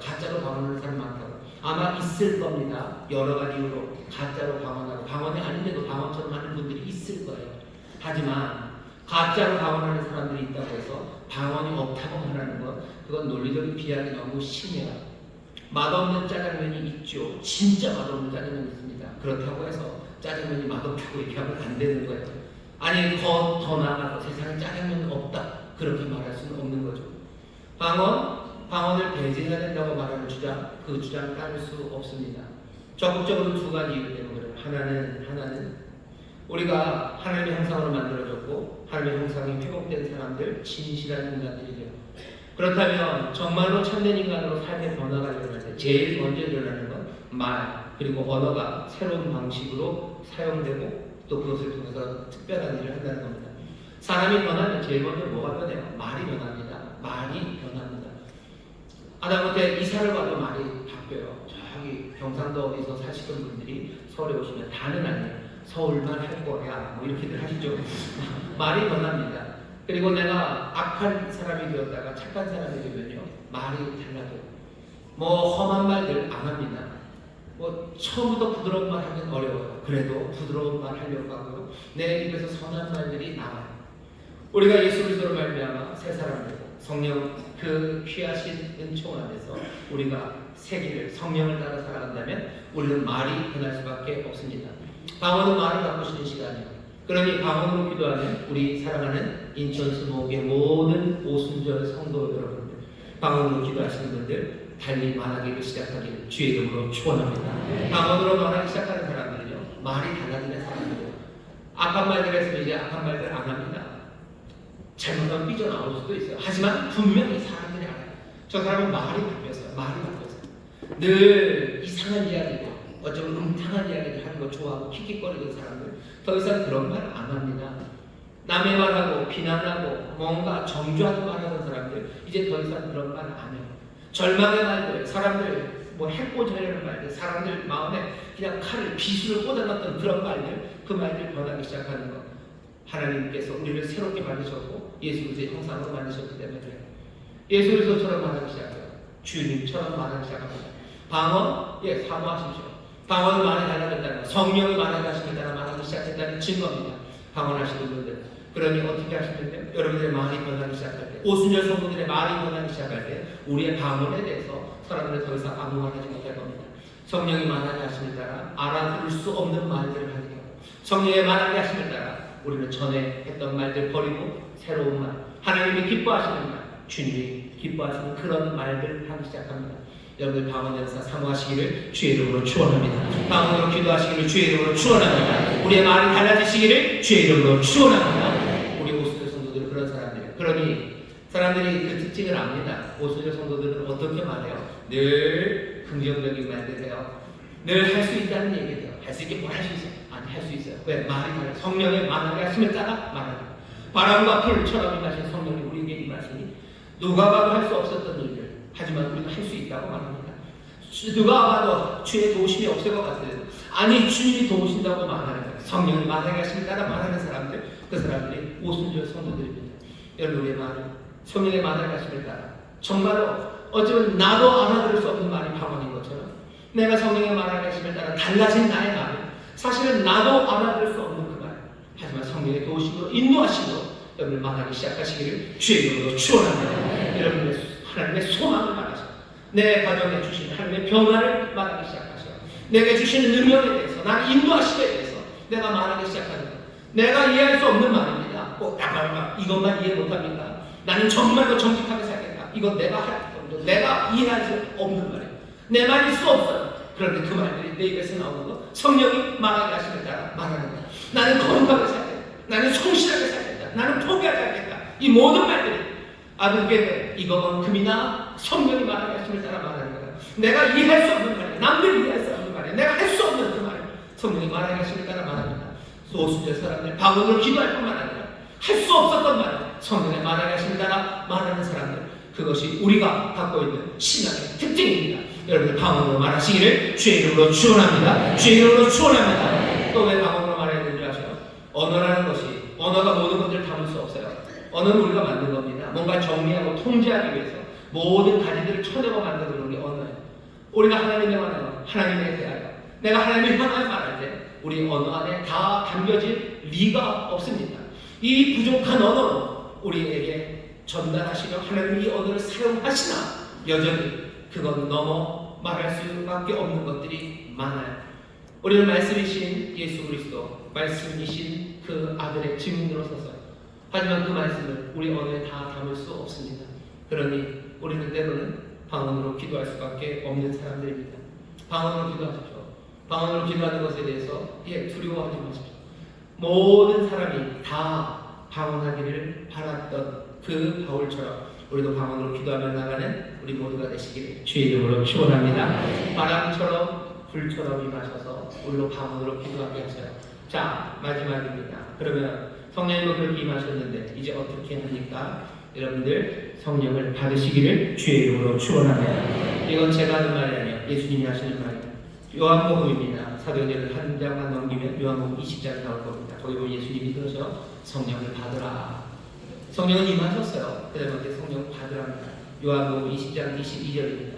가짜로 방언하는 사람 많다고. 아마 있을 겁니다. 여러 가지 이유로 가짜로 방언하고 방언이 아닌데도 방언처럼 하는 분들이 있을 거예요. 하지만 가짜로 방언하는 사람들이 있다고 해서 방언이 없다고 말하는 것 그건 논리적인 비약이 너무 심해요. 맛없는 짜장면이 있죠. 진짜 맛없는 짜장면이 있습니다. 그렇다고 해서 짜장면이 맛없다고 얘기하면 안 되는 거예요. 아니 더 나아가서 세상에 짜장면은 없다 그렇게 말할 수는 없는 거죠. 방언을 배제해야 된다고 말하는 주장 그 주장 따를 수 없습니다. 적극적으로 두 가지 이유 때문에 그래요. 하나는 우리가 하나님의 형상으로 만들어졌고 하나님의 형상이 회복된 사람들 진실한 인간들이죠. 그렇다면 정말로 참된 인간으로 삶의 변화가 일어날 때 제일 먼저 일어나는 건 말 그리고 언어가 새로운 방식으로 사용되고 또 그것을 통해서 특별한 일을 한다는 겁니다. 사람이 변하면 제일 먼저 뭐가 변해요? 말이 변합니다. 말이 변합니다. 하다못해 이사를 가도 말이 바뀌어요. 저기 경상도 어디서 사시던 분들이 서울에 오시면 다는 아니에요. 서울만 할 거야 이렇게들 하시죠. 말이 변합니다. 그리고 내가 악한 사람이 되었다가 착한 사람이 되면요 말이 달라져요. 험한 말들 안 합니다. 처음부터 부드러운 말 하면 어려워요. 그래도 부드러운 말 하려고 하고요. 내 입에서 선한 말들이 나와요. 우리가 예수 그리스도로 말미암아 새 사람 되고 성령 그 귀하신 은총 안에서 우리가 세기를 성령을 따라 살아간다면 우리는 말이 변할 수밖에 없습니다. 방언은 말을 바꾸시는 시간이에요. 그러니 방언으로 기도하는 우리 사랑하는 인천 수목의 모든 오순절 성도 여러분들 방언으로 기도하시는 분들 달리 말하기를 시작하기를 주의 이름으로 축원합니다. 방언으로 말하기 시작하는 사람들은요 말이 달라지는 사람들이에요. 악한 말들 했으면 이제 악한 말들 안 합니다. 잘못하면 삐져나올 수도 있어요. 하지만 분명히 사람들이 알아요. 저 사람은 말이 바뀌었어요. 늘 이상한 이야기고 어쩌면 음탕한 이야기를 하는 거 좋아하고 킥킥거리는 사람들 더 이상 그런 말 안 합니다. 남의 말하고 비난하고 뭔가 정죄하는 말하는 사람들 이제 더 이상 그런 말 안 해요. 절망의 말들, 사람들 뭐 해코지 하려는 말들, 사람들 마음에 그냥 칼을 비수를 꽂아놨던 그런 말들, 그 말들 변하기 시작하는 것. 하나님께서 우리를 새롭게 만드셨고 예수 그리스도의 형상으로 만드셨기 때문에 그래요. 예수 그리스도처럼 말하기 시작해요. 주님처럼 말하기 시작합니다. 방언, 사모하십시오. 방언을 많이 달라졌다는 것, 성령이 많이 하시에 따라 말하기 시작했다는 증거입니다. 방언하시는 분들. 그러니 어떻게 하시는데 여러분들의 말이 변하기 시작할 때, 오순절 성도들의 말이 변하기 시작할 때 우리의 방언에 대해서 사람들이 더 이상 아무 말하지 못할 겁니다. 성령이 말하게 하심에 따라 알아들을 수 없는 말들을 하게 되고, 성령의 말하게 하심에 따라 우리는 전에 했던 말들 버리고 새로운 말, 하나님이 기뻐하시는 말, 주님이 기뻐하시는 그런 말들을 하기 시작합니다. 여러분들 방언 연사 사모하시기를 주의 이름으로 축원합니다. 방언으로 기도하시기를 주의 이름으로 축원합니다. 우리의 말이 달라지시기를 주의 이름으로 축원합니다. 우리 오순절 성도들은 그런 사람들이에요. 그러니 사람들이 그 특징을 압니다. 오순절 성도들은 어떻게 말해요? 늘 긍정적인 말들 해요. 늘 할 수 있다는 얘기를 해요. 할 수 있게 뭘 할 수 있어요? 아니, 할 수 있어요. 왜? 말이 달라요. 성령의 말하게 하심에 따라 말합니다. 바람과 풀처럼 임하신 성령이 우리에게 임하시니 누가 봐도 할 수 없었던 일들, 하지만 우리는 할 수 있다고 말합니다. 누가 봐도 주의 도우심이 없을 것 같아요. 아니, 주님이 도우신다고 말하는 거예요. 성령이 말하게 하심에 따라 말하는 사람들, 그 사람들이 오순절 성도들입니다. 여러분, 우리의 말은 성령의 말하게 하심에 따라 정말로 어쩌면 나도 알아들을 수 없는 말이 방언인 것처럼 내가 성령의 말하게 하심에 따라 달라진 나의 말은 사실은 나도 알아들을 수 없는 그 말, 하지만 성령의 도우심으로 인도하심으로 여러분을 말하기 시작하시기를 주의 이름으로 축원합니다. 여러분의 하나님의 소망을 말하시고 내 가정에 주신 하나님의 변화를 말하기 시작하시고 내게 주시는 능력에 대해서 나를 인도하심에 대해서 내가 말하기 시작하는 것. 내가 이해할 수 없는 말입니다. 이것만 이해 못합니까? 나는 정말로 정직하게 살겠다. 이건 내가 할 정도, 내가 이해할 수 없는 말이에요. 내 말일 수 없어요. 그런데 그 말들이 내 입에서 나오는 것, 성령이 말하게 하심에 따라 말하는 것. 나는 거룩하게 살겠다. 나는 성실하게 살겠다. 나는 포기하지 않겠다. 이 모든 말들이 아들에게 이거만큼이나 성령이 말하게 하심에 따라 말하는 거야. 내가 이해할 수 없는 말이야. 남들이 이해할 수 없는 말이야. 내가 할 수 없는 그 말을 성령이 말하게 하심에 따라 말합니다. 오순절 사람들 방언으로 기도할 뿐만 아니라 할 수 없었던 말을 성령이 말하게 하심에 따라 말하는 사람들, 그것이 우리가 갖고 있는 신앙의 특징입니다. 여러분들 방언으로 말하시기를 주의 이름으로 축원합니다. 주의 이름으로 축원합니다. 또 왜 방언으로 말해야 되는지 아세요? 언어라는 것이, 언어가 모든 것들을 담을 수 없어요. 언어는 우리가 만든 겁니다. 뭔가 정리하고 통제하기 위해서 모든 가지들을 쳐내고 만드는 게 언어예요. 우리가 하나님의 언어, 하나님에 대하여 내가 하나님을 향하여 말할 때 우리 언어 안에 다 담겨질 리가 없습니다. 이 부족한 언어로 우리에게 전달하시며 하나님이 이 언어를 사용하시나 여전히 그건 넘어 말할 수밖에 없는 것들이 많아요. 우리는 말씀이신 예수 그리스도, 말씀이신 그 아들의 증인으로 서서, 하지만 그 말씀을 우리 언어에 다 담을 수 없습니다. 그러니 우리는 때로는 방언으로 기도할 수밖에 없는 사람들입니다. 방언으로 기도하십시오. 방언으로 기도하는 것에 대해서 두려워하지 마십시오. 모든 사람이 다 방언하기를 바랐던 그 바울처럼 우리도 방언으로 기도하며 나가는 우리 모두가 되시기를 주의 이름으로 축원합니다. 바람처럼 불처럼 임하셔서 우리로 방언으로 기도하게 하세요. 자, 마지막입니다. 그러면 성령님은 그렇게 임하셨는데 이제 어떻게 합니까? 여러분들 성령을 받으시기를 주의 이름으로 축원합니다. 이건 제가 하는 말이 아니에요. 예수님이 하시는 말이에요. 요한복음입니다. 사도행전을 한 장만 넘기면 요한복음 20장이 나올 겁니다. 거기 보면 예수님이 그러죠. 성령을 받으라. 성령은 임하셨어요. 그다음에 성령 받으랍니다. 요한복음 20장 22절입니다.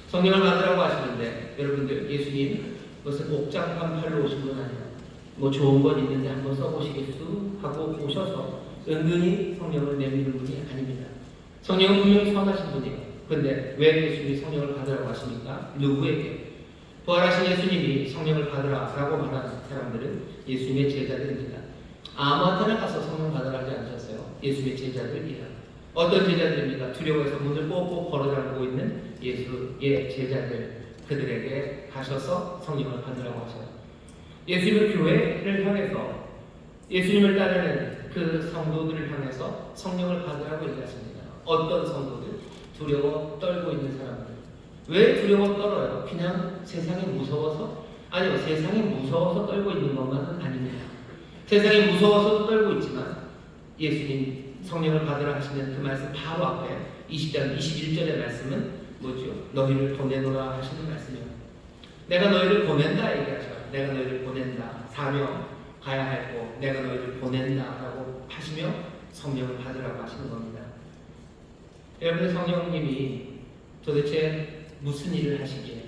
성령을 받으라고 하시는데 여러분들 예수님 무슨 옥장판 팔로 오신 분 아니에요. 뭐 좋은 건 있는데 한번 써보시겠수 하고 오셔서 은근히 성령을 내미는 분이 아닙니다. 성령은 분명히 선하신 분이에요. 근데 왜 예수님이 성령을 받으라고 하십니까? 누구에게? 부활하신 예수님이 성령을 받으라고 말하는 사람들은 예수님의 제자들입니다. 아무한테나 가서 성령 받으라 하지 않으셨어요. 예수님의 제자들이라. 어떤 제자들입니까? 두려워해서 문을 꼭꼭 걸어잠그고 있는 예수의 제자들, 그들에게 가셔서 성령을 받으라고 하셔요. 예수님의 교회를 향해서, 예수님을 따르는 그 성도들을 향해서 성령을 받으라고 얘기하십니다. 어떤 성도들? 두려워 떨고 있는 사람들. 왜 두려워 떨어요? 그냥 세상이 무서워서? 아니요, 세상이 무서워서 떨고 있는 것만은 아닙니다. 세상이 무서워서도 떨고 있지만 예수님 성령을 받으라 하시는 그 말씀 바로 앞에 20장 21절의 말씀은 뭐죠? 너희를 보내노라 하시는 말씀이에요. 내가 너희를 보낸다 얘기하죠. 내가 너희를 보낸다. 사명 가야 할고 내가 너희를 보낸다라고 하시며 성령을 받으라고 하시는 겁니다. 여러분 성령님이 도대체 무슨 일을 하시기에